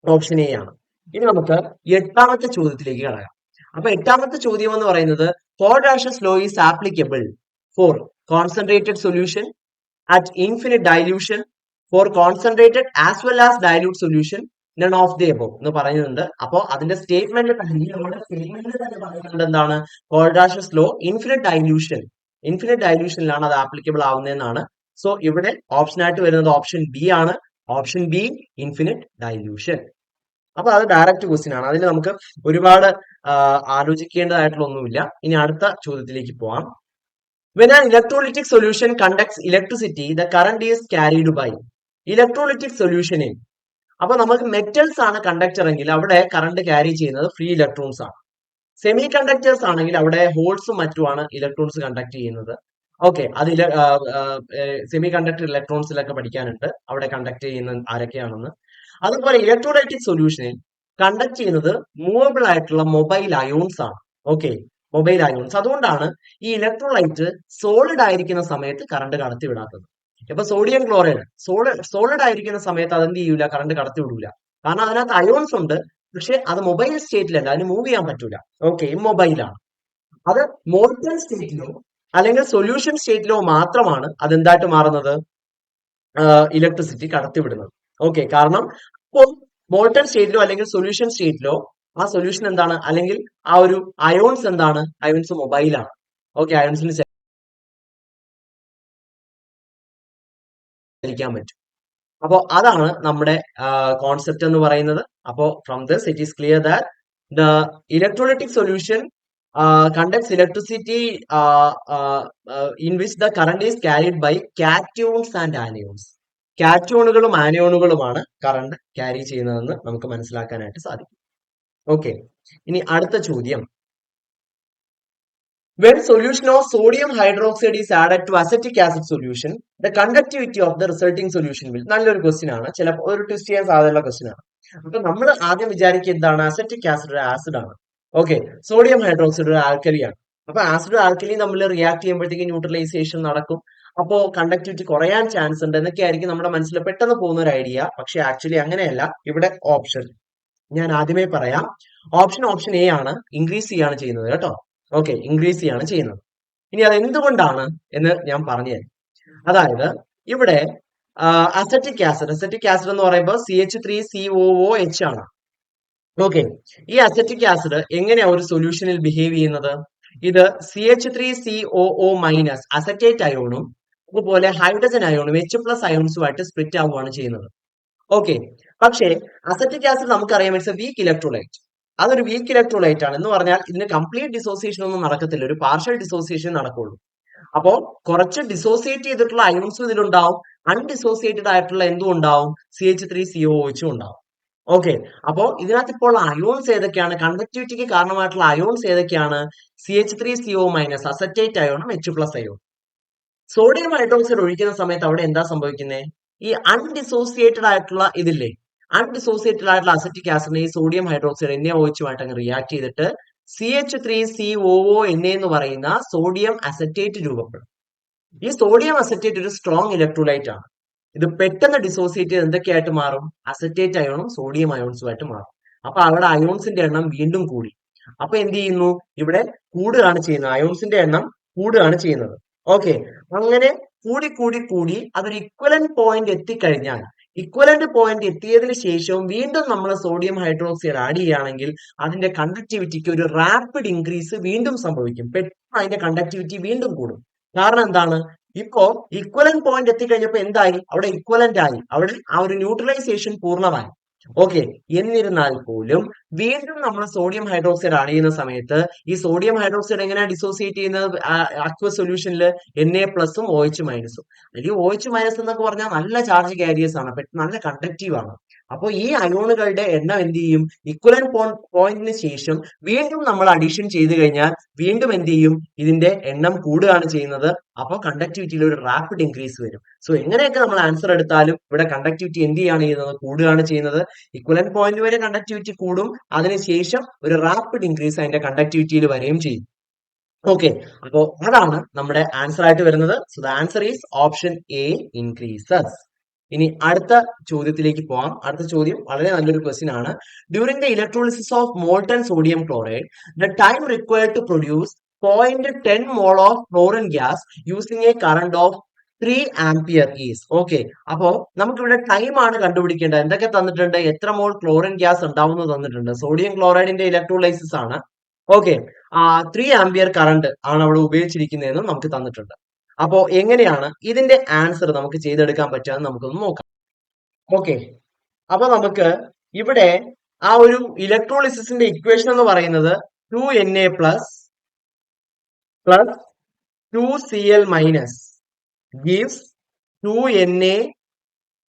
ഓപ്ഷൻ എ ആണ്. ഇനി നമുക്ക് 8ാമത്തെ ചോദ്യത്തിലേക്ക് കടക്കാം. അപ്പൊ 8ാമത്തെ ചോദ്യം എന്ന് പറയുന്നത്, Kordasch's law is applicable for concentrated solution at infinite dilution, for concentrated as well as dilute solution, none of the above എന്ന് പറയുന്നുണ്ട്. അപ്പോ അതിന്റെ സ്റ്റേറ്റ്മെന്റ് പറയുന്നത് എന്താണ്, Kordasch's law ഇൻഫിനിറ്റ് ഡൈല്യൂഷനിലാണ് അത് ആപ്ലിക്കബിൾ ആവുന്നതെന്നാണ്. സോ ഇവിടെ ഓപ്ഷൻ ആയിട്ട് വരുന്നത് ഓപ്ഷൻ ബി ആണ്. Option B, infinite dilution. അപ്പൊ അത് ഡയറക്റ്റ് ക്വസ്റ്റ്യൻ ആണ്. അതിൽ നമുക്ക് ഒരുപാട് ആലോചിക്കേണ്ടതായിട്ടുള്ള ഒന്നുമില്ല. ഇനി അടുത്ത ചോദ്യത്തിലേക്ക് പോവാം. When an electrolytic solution conducts electricity, the current is carried by electrolytic solution in. അപ്പൊ നമുക്ക് മെറ്റൽസ് ആണ് കണ്ടക്ടർ എങ്കിൽ അവിടെ കറണ്ട് ക്യാരി ചെയ്യുന്നത് ഫ്രീ ഇലക്ട്രോൺസ് ആണ്. സെമി കണ്ടക്ടേഴ്സ് ആണെങ്കിൽ അവിടെ ഹോൾസും മറ്റുമാണ് ഇലക്ട്രോൺസ് കണ്ടക്ട് ചെയ്യുന്നത്. ഓക്കെ, അത് സെമി കണ്ടക്ടർ ഇലക്ട്രോൺസിലൊക്കെ പഠിക്കാനുണ്ട്, അവിടെ കണ്ടക്ട് ചെയ്യുന്ന ആരൊക്കെയാണെന്ന്. അതുപോലെ ഇലക്ട്രോലൈറ്റിക് സൊല്യൂഷനിൽ കണ്ടക്ട് ചെയ്യുന്നത് മൂവബിൾ ആയിട്ടുള്ള മൊബൈൽ അയോൺസ് ആണ്. Okay, mobile ions. അതുകൊണ്ടാണ് ഈ ഇലക്ട്രോലൈറ്റ് സോളിഡ് ആയിരിക്കുന്ന സമയത്ത് കറണ്ട് കടത്തി വിടാത്തത്. ഇപ്പൊ സോഡിയം ക്ലോറൈഡ് സോളിഡ് ആയിരിക്കുന്ന സമയത്ത് അതെന്ത് ചെയ്യൂല, കറണ്ട് കടത്തി വിടൂല. കാരണം അതിനകത്ത് അയോൺസ് ഉണ്ട്, പക്ഷെ അത് മൊബൈൽ സ്റ്റേറ്റിലല്ല, അതിന് മൂവ് ചെയ്യാൻ പറ്റൂല. ഓക്കെ, ഇമ്മൊബൈലാണ്. അത് മോൾട്ടൺ സ്റ്റേറ്റിലോ അല്ലെങ്കിൽ സൊല്യൂഷൻ സ്റ്റേറ്റിലോ മാത്രമാണ് അതെന്തായിട്ട് മാറുന്നത്, ഇലക്ട്രിസിറ്റി കടത്തിവിടുന്നത്. ഓക്കെ, കാരണം ഇപ്പോൾ മോൾട്ടൺ സ്റ്റേറ്റിലോ അല്ലെങ്കിൽ സൊല്യൂഷൻ സ്റ്റേറ്റിലോ ആ സൊല്യൂഷൻ എന്താണ്, അല്ലെങ്കിൽ ആ ഒരു അയോൺസ് എന്താണ്, അയോൺസ് മൊബൈലാണ്. ഓക്കെ, അയോൺസിന് ചലിക്കാൻ പറ്റും. അപ്പോൾ അതാണ് നമ്മുടെ കോൺസെപ്റ്റ് എന്ന് പറയുന്നത്. അപ്പോൾ from this it is clear that the electrolytic solution conducts electricity in which the current is carried by cations and anions. കാറ്റോണുകളും ആനിയോണുകളുമാണ് കറണ്ട് ക്യാരി ചെയ്യുന്നതെന്ന് നമുക്ക് മനസ്സിലാക്കാനായിട്ട് സാധിക്കും. ഓക്കെ, ഇനി അടുത്ത ചോദ്യം. When solution of sodium hydroxide is added to acetic acid solution, the conductivity of the resulting solution will. നല്ലൊരു ക്വസ്റ്റ്യൻ ആണ്, ചിലപ്പോൾ ഒരു ട്വിസ്റ്റ് ചെയ്യാൻ സാധ്യതയുള്ള ക്വസ്റ്റ്യൻ ആണ്. അപ്പൊ നമ്മൾ ആദ്യം വിചാരിക്കുക എന്താണ്, അസറ്റിക് ആസിഡ് ഒരു ആസിഡ് ആണ്. ഓക്കെ, സോഡിയം ഹൈഡ്രോക്സൈഡ് ഒരു ആൽക്കലിയാണ്. അപ്പൊ ആസിഡ് ആൽക്കലിയും തമ്മിൽ റിയാക്ട് ചെയ്യുമ്പോഴത്തേക്ക് ന്യൂട്രലൈസേഷൻ നടക്കും. അപ്പോ കണ്ടക്ടിവിറ്റി കുറയാൻ ചാൻസ് ഉണ്ട് എന്നൊക്കെ ആയിരിക്കും നമ്മുടെ മനസ്സിൽ പെട്ടെന്ന് പോകുന്ന ഒരു ഐഡിയ. പക്ഷെ ആക്ച്വലി അങ്ങനെയല്ല. ഇവിടെ ഓപ്ഷൻ ഞാൻ ആദ്യമേ പറയാം. ഓപ്ഷൻ എ ആണ്, ഇൻക്രീസ് ചെയ്യാണ് ചെയ്യുന്നത് കേട്ടോ. ഓക്കെ, ഇൻക്രീസ് ചെയ്യാണ് ചെയ്യുന്നത്. ഇനി അത് എന്തുകൊണ്ടാണ് എന്ന് ഞാൻ പറഞ്ഞുതരാം. അതായത് ഇവിടെ അസറ്റിക് ആസിഡ് എന്ന് പറയുമ്പോൾ CH3COOH ആണ്. ഓക്കെ, ഈ അസറ്റിക് ആസിഡ് എങ്ങനെയാ ഒരു സൊല്യൂഷനിൽ ബിഹേവ് ചെയ്യുന്നത്? ഇത് CH3COO മൈനസ് അസറ്റേറ്റ് അയോണും അതുപോലെ ഹൈഡ്രജൻ അയോണും H+ അയോൺസുമായിട്ട് സ്പ്ലിറ്റ് ആവുകയാണ് ചെയ്യുന്നത്. ഓക്കെ, പക്ഷേ അസറ്റിക് ആസിഡ് നമുക്കറിയാം ഇറ്റ്സ് എ വീക്ക് ഇലക്ട്രോലൈറ്റ്. അതൊരു വീക്ക് ഇലക്ട്രോലൈറ്റ് ആണ് എന്ന് പറഞ്ഞാൽ ഇതിന് കംപ്ലീറ്റ് ഡിസോസിയേഷൻ ഒന്നും നടക്കത്തില്ല, ഒരു പാർഷ്യൽ ഡിസോസിയേഷൻ നടക്കുള്ളൂ. അപ്പോ കുറച്ച് ഡിസോസിയേറ്റ് ചെയ്തിട്ടുള്ള അയോൺസും ഇതിലുണ്ടാവും, അൺഡിസോസിയേറ്റഡ് ആയിട്ടുള്ള എന്തും ഉണ്ടാവും, CH3COOH ഉണ്ടാവും. ഓക്കെ, അപ്പോ ഇതിനകത്ത് ഇപ്പോൾ അയോൺസ് ഏതൊക്കെയാണ്, കണ്ടക്ടിവിറ്റിക്ക് കാരണമായിട്ടുള്ള അയോൺസ് ഏതൊക്കെയാണ്? CH3CO മൈനസ് അസറ്റേറ്റ് അയോണും H+ അയോൺ. സോഡിയം ഹൈഡ്രോക്സൈഡ് ഒഴിക്കുന്ന സമയത്ത് അവിടെ എന്താ സംഭവിക്കുന്നത്? ഈ അൺഡിസോസിയേറ്റഡ് ആയിട്ടുള്ള ഇതില്ലേ, അൺഡിസോസിയേറ്റഡ് ആയിട്ടുള്ള അസറ്റിക് ആസിഡിനെ ഈ സോഡിയം ഹൈഡ്രോക്സൈഡ് NaOH അങ്ങ് റിയാക്ട് ചെയ്തിട്ട് CH3COO എന്ന് പറയുന്ന സോഡിയം അസറ്റേറ്റ് രൂപപ്പെടും. ഈ സോഡിയം അസറ്റേറ്റ് ഒരു സ്ട്രോങ് ഇലക്ട്രോലൈറ്റ് ആണ്. ഇത് പെട്ടെന്ന് ഡിസോസിയേറ്റ് ചെയ്ത് എന്തൊക്കെയായിട്ട് മാറും? അസറ്റേറ്റ് അയോണും സോഡിയം അയോൺസുമായിട്ട് മാറും. അപ്പൊ അവിടെ അയോൺസിന്റെ എണ്ണം വീണ്ടും കൂടി. അപ്പൊ എന്ത് ചെയ്യുന്നു? ഇവിടെ കൂടുകയാണ് ചെയ്യുന്നത്, അയോൺസിന്റെ എണ്ണം കൂടുകയാണ് ചെയ്യുന്നത്. ഓക്കെ, അങ്ങനെ കൂടി കൂടി കൂടി അതൊരു ഇക്വലന്റ് പോയിന്റ് എത്തിക്കഴിഞ്ഞാൽ, ഇക്വലന്റ് പോയിന്റ് എത്തിയതിനു ശേഷവും വീണ്ടും നമ്മൾ സോഡിയം ഹൈഡ്രോക്സൈഡ് ആഡ് ചെയ്യുകയാണെങ്കിൽ അതിന്റെ കണ്ടക്ടിവിറ്റിക്ക് ഒരു റാപ്പിഡ് ഇൻക്രീസ് വീണ്ടും സംഭവിക്കും. പെട്ടെന്ന് അതിന്റെ കണ്ടക്ടിവിറ്റി വീണ്ടും കൂടും. കാരണം എന്താണ്? ഇപ്പോ ഇക്വലന്റ് പോയിന്റ് എത്തിക്കഴിഞ്ഞപ്പോ എന്തായി? അവിടെ ഇക്വലന്റ് ആയി, അവിടെ ആ ഒരു ന്യൂട്രലൈസേഷൻ പൂർണ്ണമായി. ഓക്കെ, എന്നിരുന്നാൽ പോലും വീണ്ടും നമ്മൾ സോഡിയം ഹൈഡ്രോക്സൈഡ് ആഡ് ചെയ്യുന്ന സമയത്ത് ഈ സോഡിയം ഹൈഡ്രോക്സൈഡ് എങ്ങനെയാണ് ഡിസോസിയേറ്റ് ചെയ്യുന്നത്? അക്വസ് സൊല്യൂഷനിൽ Na+ഉം OH-. അല്ലെങ്കിൽ OH- എന്നൊക്കെ പറഞ്ഞാൽ നല്ല ചാർജ് കാരിയേഴ്സ് ആണ്, നല്ല കണ്ടക്റ്റീവ് ആണ്. അപ്പോൾ ഈ അയോണുകളുടെ എണ്ണം എന്ത് ചെയ്യും? ഇക്വലന്റ് പോയിന്റിന് ശേഷം വീണ്ടും നമ്മൾ അഡീഷൻ ചെയ്ത് കഴിഞ്ഞാൽ വീണ്ടും എന്ത് ചെയ്യും? ഇതിന്റെ എണ്ണം കൂടുകയാണ് ചെയ്യുന്നത്. അപ്പോൾ കണ്ടക്ടിവിറ്റിയിൽ ഒരു റാപ്പിഡ് ഇൻക്രീസ് വരും. സോ എങ്ങനെയൊക്കെ നമ്മൾ ആൻസർ എടുത്താലും ഇവിടെ കണ്ടക്ടിവിറ്റി എന്ത് ചെയ്യാണ് ചെയ്യുന്നത്? കൂടുകയാണ് ചെയ്യുന്നത്. ഇക്വലന്റ് പോയിന്റ് വരെ കണ്ടക്ടിവിറ്റി കൂടും, അതിനുശേഷം ഒരു റാപ്പിഡ് ഇൻക്രീസ് അതിന്റെ കണ്ടക്ടിവിറ്റിയിൽ വരികയും ചെയ്യും. ഓക്കെ, അപ്പോ അതാണ് നമ്മുടെ ആൻസർ ആയിട്ട് വരുന്നത്. So the answer is option A, increases. ഇനി അടുത്ത ചോദ്യത്തിലേക്ക് പോവാം. അടുത്ത ചോദ്യം വളരെ നല്ലൊരു ക്വസ്റ്റ്യൻ ആണ്. During the electrolysis of molten sodium chloride, the time required to produce 0.10 mole of chlorine gas using a current of 3 ampere is. Okay, അപ്പോ നമുക്കിവിടെ ടൈം ആണ് കണ്ടുപിടിക്കേണ്ടത്. എന്തൊക്കെ തന്നിട്ടുണ്ട്? എത്ര മോൾ ക്ലോറിൻ ഗ്യാസ് ഉണ്ടാവുന്നത് തന്നിട്ടുണ്ട്. സോഡിയം ക്ലോറൈഡിന്റെ ഇലക്ട്രോലൈസിസ് ആണ്. ഓക്കെ, 3 ആംപിയർ കറണ്ട് ആണ് അവിടെ ഉപയോഗിച്ചിരിക്കുന്നതെന്നും നമുക്ക് തന്നിട്ടുണ്ട്. അപ്പോ എങ്ങനെയാണ് ഇതിന്റെ ആൻസർ നമുക്ക് ചെയ്തെടുക്കാൻ പറ്റുക നമുക്കൊന്ന് നോക്കാം. ഓക്കെ, അപ്പൊ നമുക്ക് ഇവിടെ ആ ഒരു ഇലക്ട്രോളിസിന്റെ ഇക്വേഷൻ എന്ന് പറയുന്നത് 2Na plus 2Cl minus gives 2Na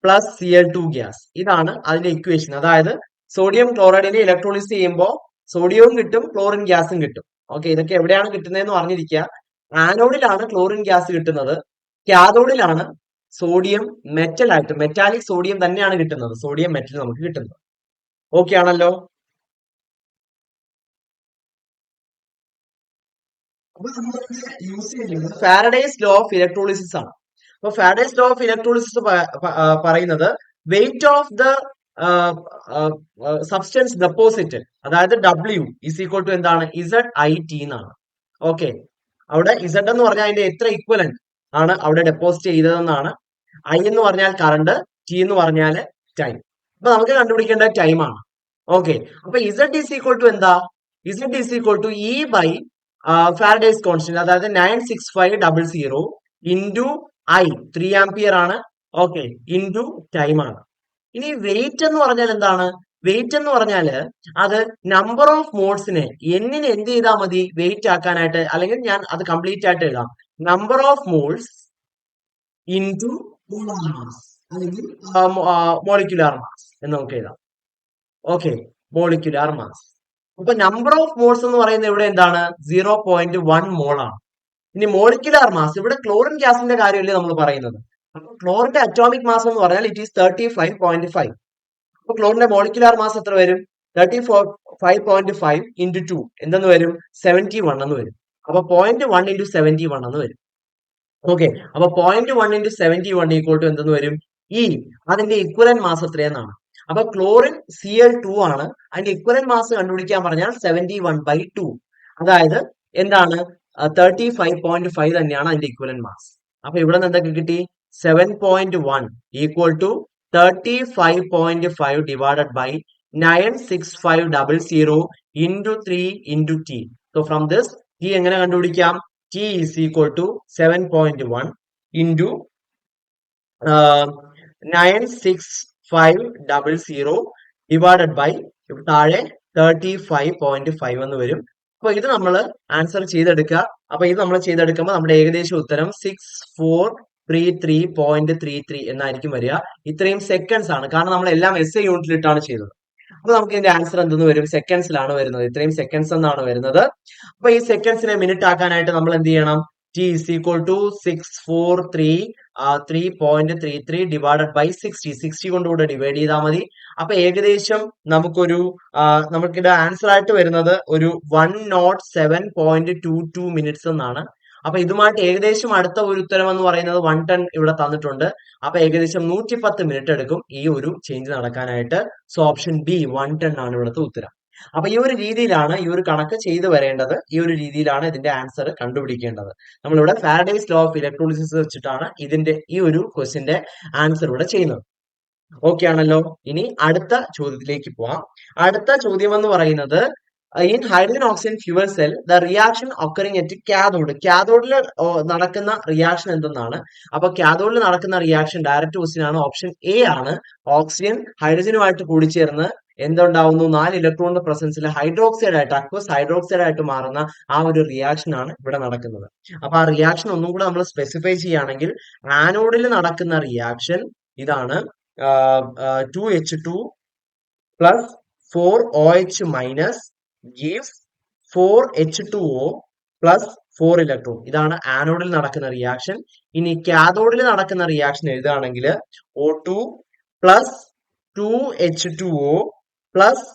plus Cl2 gas. ഇതാണ് അതിന്റെ ഇക്വേഷൻ. അതായത് സോഡിയം ക്ലോറൈഡിനെ ഇലക്ട്രോളിസ് ചെയ്യുമ്പോൾ സോഡിയവും കിട്ടും, ക്ലോറിൻ ഗ്യാസും കിട്ടും. ഓക്കെ, ഇതൊക്കെ എവിടെയാണ് കിട്ടുന്നതെന്ന് പറഞ്ഞിരിക്കുക. ആനോഡിലാണ് ക്ലോറിൻ ഗ്യാസ് കിട്ടുന്നത്, കാഥോഡിലാണ് സോഡിയം മെറ്റൽ ആയിട്ട് മെറ്റാലിക് സോഡിയം തന്നെയാണ് കിട്ടുന്നത്, സോഡിയം മെറ്റൽ നമുക്ക് കിട്ടുന്നത്. ഓക്കെ ആണല്ലോ. അപ്പൊ നമ്മൾ യൂസ് ചെയ്യുന്നത് ഫാരഡേസ് ലോ ഓഫ് ഇലക്ട്രോളിസിസ് ആണ്. അപ്പൊ ഫാരഡേസ് ലോ ഓഫ് ഇലക്ട്രോളിസിസ് പറയുന്നത് weight of the substance deposit, അതായത് W ഇസ് ഈക്വൽ ടു എന്താണ്, ZIT എന്നാണ്. ഓക്കെ, അവിടെ Z എന്ന് പറഞ്ഞാൽ അതിന്റെ എത്ര ഇക്വലന്റ് ആണ് അവിടെ ഡെപ്പോസിറ്റ് ചെയ്തതെന്നാണ്. I എന്ന് പറഞ്ഞാൽ കറണ്ട്, T എന്ന് പറഞ്ഞാൽ ടൈം. അപ്പൊ നമുക്ക് കണ്ടുപിടിക്കേണ്ട ടൈം ആണ്. ഓക്കെ, അപ്പൊ Z ഈസ് ഈക്വൽ ടു എന്താ, Z is equal to E by Faraday's constant, അതായത് 96500 ഇൻറ്റു I 3 ആംപിയർ ആണ്. ഓക്കെ, ഇൻറ്റു ടൈം ആണ്. ഇനി വെയിറ്റ് എന്ന് പറഞ്ഞാൽ എന്താണ്, വെയിറ്റ് എന്ന് പറഞ്ഞാൽ അത് നമ്പർ ഓഫ് മോൾസിനെ എന്നിനെ എന്ത് ചെയ്താൽ മതി വെയിറ്റ് ആക്കാനായിട്ട്, അല്ലെങ്കിൽ ഞാൻ അത് കംപ്ലീറ്റ് ആയിട്ട് എഴുതാം, number of moles into molar mass, അല്ലെങ്കിൽ മോളിക്യുലാർ മാസ് എന്ന് നമുക്ക് എഴുതാം. Okay, molecular mass. അപ്പൊ നമ്പർ ഓഫ് മോൾസ് എന്ന് പറയുന്നത് ഇവിടെ എന്താണ്, 0.1 മോൾ ആണ്. ഇനി മോളിക്യുലാർ മാസ്, ഇവിടെ ക്ലോറിൻ ഗ്യാസിന്റെ കാര്യമല്ലേ നമ്മൾ പറയുന്നത്. അപ്പൊ ക്ലോറിന്റെ അറ്റോമിക് മാസ് എന്ന് പറഞ്ഞാൽ ഇറ്റ് ഈസ് 35.5. അപ്പൊ ക്ലോറിന്റെ മോളിക്യുലാർ മാസ് എത്ര വരും, 35.5 ഇൻറ്റു 2 എന്തെന്ന് വരും, 71 എന്ന് വരും. അപ്പൊ 0.1 ഇൻറ്റു 71 എന്ന് വരും. ഓക്കെ, അപ്പൊ 0.1 ഇൻറ്റു 71 ഈക്വൽ ടു എന്തെന്ന് വരും, അതിന്റെ ഇക്വലന്റ് മാസ് എത്രയെന്നാണ്. അപ്പൊ ക്ലോറിൻ Cl2 ആണ്, അതിന്റെ ഇക്വലന്റ് മാസ് കണ്ടുപിടിക്കാൻ പറഞ്ഞാൽ 71/2, അതായത് എന്താണ് 35.5 തന്നെയാണ് അതിന്റെ ഇക്വലന്റ് മാസ്. അപ്പൊ ഇവിടെ നിന്ന് എന്തൊക്കെ കിട്ടി, 7.1 equal to 35.5 divided by 96500 into 3 into T. So from this T എങ്ങനെ കണ്ടുപിടിക്കാം, T is equal to 7.1 into 96500 divided by താഴെ 35.5 എന്ന് വരും. അപ്പൊ ഇത് നമ്മൾ ആൻസർ ചെയ്തെടുക്കുക. അപ്പൊ ഇത് നമ്മൾ ചെയ്തെടുക്കുമ്പോൾ നമ്മുടെ ഏകദേശം ഉത്തരം 6433.33 എന്നായിരിക്കും വരിക. ഇത്രയും സെക്കൻഡ്സ് ആണ്, കാരണം നമ്മൾ എല്ലാം SI യൂണിറ്റിലിട്ടാണ് ചെയ്തത്. അപ്പൊ നമുക്ക് ഇതിന്റെ ആൻസർ എന്തെന്ന് വരും, സെക്കൻഡ്സിലാണ് വരുന്നത്. ഇത്രയും സെക്കൻഡ്സ് എന്നാണ് വരുന്നത്. അപ്പൊ ഈ സെക്കൻഡ്സിനെ മിനിറ്റ് ആക്കാനായിട്ട് നമ്മൾ എന്ത് ചെയ്യണം, T is equal to 643.33 divided by 60 കൊണ്ടുകൂടെ ഡിവൈഡ് ചെയ്താൽ മതി. അപ്പൊ ഏകദേശം നമുക്കിത് ആൻസർ ആയിട്ട് വരുന്നത് ഒരു 107.22 മിനിറ്റ്സ് എന്നാണ്. അപ്പൊ ഇതുമായിട്ട് ഏകദേശം അടുത്ത ഒരു ഉത്തരം എന്ന് പറയുന്നത് 110 ഇവിടെ തന്നിട്ടുണ്ട്. അപ്പൊ ഏകദേശം 110 മിനിറ്റ് എടുക്കും ഈ ഒരു ചേഞ്ച് നടക്കാനായിട്ട്. സോ ഓപ്ഷൻ ബി 110 ആണ് ഇവിടുത്തെ ഉത്തരം. അപ്പൊ ഈ ഒരു രീതിയിലാണ് ഈ ഒരു കണക്ക് ചെയ്തു വരേണ്ടത്. ഈ ഒരു രീതിയിലാണ് ഇതിന്റെ ആൻസർ കണ്ടുപിടിക്കേണ്ടത്. നമ്മളിവിടെ ഫാരഡേസ് ലോ ഓഫ് ഇലക്ട്രോളിസിസ് വെച്ചിട്ടാണ് ഈ ഒരു ക്വസ്റ്റിന്റെ ആൻസർ ഇവിടെ ചെയ്യുന്നത്. ഓക്കെ ആണല്ലോ. ഇനി അടുത്ത ചോദ്യത്തിലേക്ക് പോവാം. അടുത്ത ചോദ്യം എന്ന് പറയുന്നത് in hydrogen oxygen fuel cell the reaction occurring at cathode. കാഥോഡിൽ നടക്കുന്ന റിയാക്ഷൻ എന്തെന്നാണ്. അപ്പൊ കാഥോഡിൽ നടക്കുന്ന റിയാക്ഷൻ ഡയറക്റ്റ് ക്വസ്റ്റ്യൻ ആണ്. ഓപ്ഷൻ എ ആണ്. ഓക്സിജൻ ഹൈഡ്രജനുമായിട്ട് കൂടിച്ചേർന്ന് എന്തുണ്ടാവുന്നു, 4 ഇലക്ട്രോണിന്റെ പ്രസൻസിൽ ഹൈഡ്രോക്സൈഡ് ആയിട്ട് അക്വസ് ഹൈഡ്രോക്സൈഡ് ആയിട്ട് മാറുന്ന ആ ഒരു റിയാക്ഷൻ ആണ് ഇവിടെ നടക്കുന്നത്. അപ്പൊ ആ റിയാക്ഷൻ ഒന്നും കൂടെ നമ്മൾ സ്പെസിഫൈ ചെയ്യുകയാണെങ്കിൽ ആനോഡിൽ നടക്കുന്ന റിയാക്ഷൻ ഇതാണ്, 2H2 plus 4OH minus gives 4H2O plus 4 electron. ഇതാണ് ആനോഡിൽ നടക്കുന്ന റിയാക്ഷൻ. ഇനി കാഥോഡിൽ നടക്കുന്ന റിയാക്ഷൻ എഴുതുകയാണെങ്കിൽ O2 plus 2H2O plus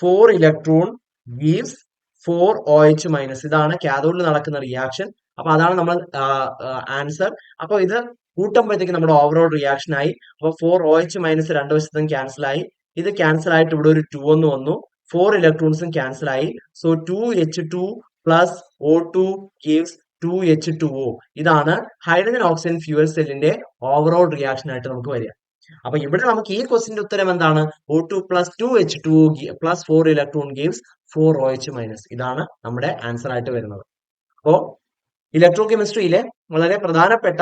4 electron gives 4OH minus. ഇതാണ് കാഥോഡിൽ നടക്കുന്ന റിയാക്ഷൻ. അപ്പൊ അതാണ് നമ്മൾ ആൻസർ. അപ്പൊ ഇത് കൂട്ടുമ്പോഴത്തേക്ക് നമ്മുടെ ഓവറോൾ റിയാക്ഷൻ ആയി. അപ്പൊ 4OH മൈനസ് രണ്ട് വശത്തും ക്യാൻസൽ ആയി. ഇത് ക്യാൻസൽ ആയിട്ട് ഇവിടെ ഒരു 2 എന്ന് വന്നു. 4 ഇലക്ട്രോൺസും ക്യാൻസൽ ആയി. So 2H2 plus O2 gives 2H2O. ഇതാണ് ഹൈഡ്രജൻ ഓക്സിജൻ ഫ്യൂവൽ സെല്ലിന്റെ ഓവറോൾ റിയാക്ഷൻ ആയിട്ട് നമുക്ക് വരിക. അപ്പൊ ഇവിടെ നമുക്ക് ഈ ക്വസ്റ്റിന്റെ ഉത്തരം എന്താണ്, O2 plus 2H2O plus 4 electron gives 4OH minus. ഇതാണ് നമ്മുടെ ആൻസർ ആയിട്ട് വരുന്നത്. അപ്പോ ഇലക്ട്രോ കെമിസ്ട്രിയിലെ വളരെ പ്രധാനപ്പെട്ട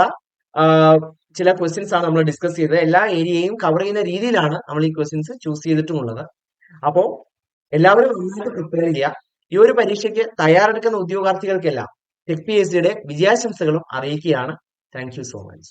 ചില ക്വസ്റ്റ്യൻസ് ആണ് നമ്മൾ ഡിസ്കസ് ചെയ്തത്. എല്ലാ ഏരിയയും കവർ ചെയ്യുന്ന രീതിയിലാണ് നമ്മൾ ഈ ക്വസ്റ്റ്യൻസ് ചൂസ് ചെയ്തിട്ടുമുള്ളത്. അപ്പോ എല്ലാവരും നന്നായിട്ട് പ്രിപ്പയർ ചെയ്യുക. ഈ ഒരു പരീക്ഷയ്ക്ക് തയ്യാറെടുക്കുന്ന ഉദ്യോഗാർത്ഥികൾക്കെല്ലാം ടെക് PhD യുടെ വിജയാശംസകളും അറിയിക്കുകയാണ്. Thank you so much.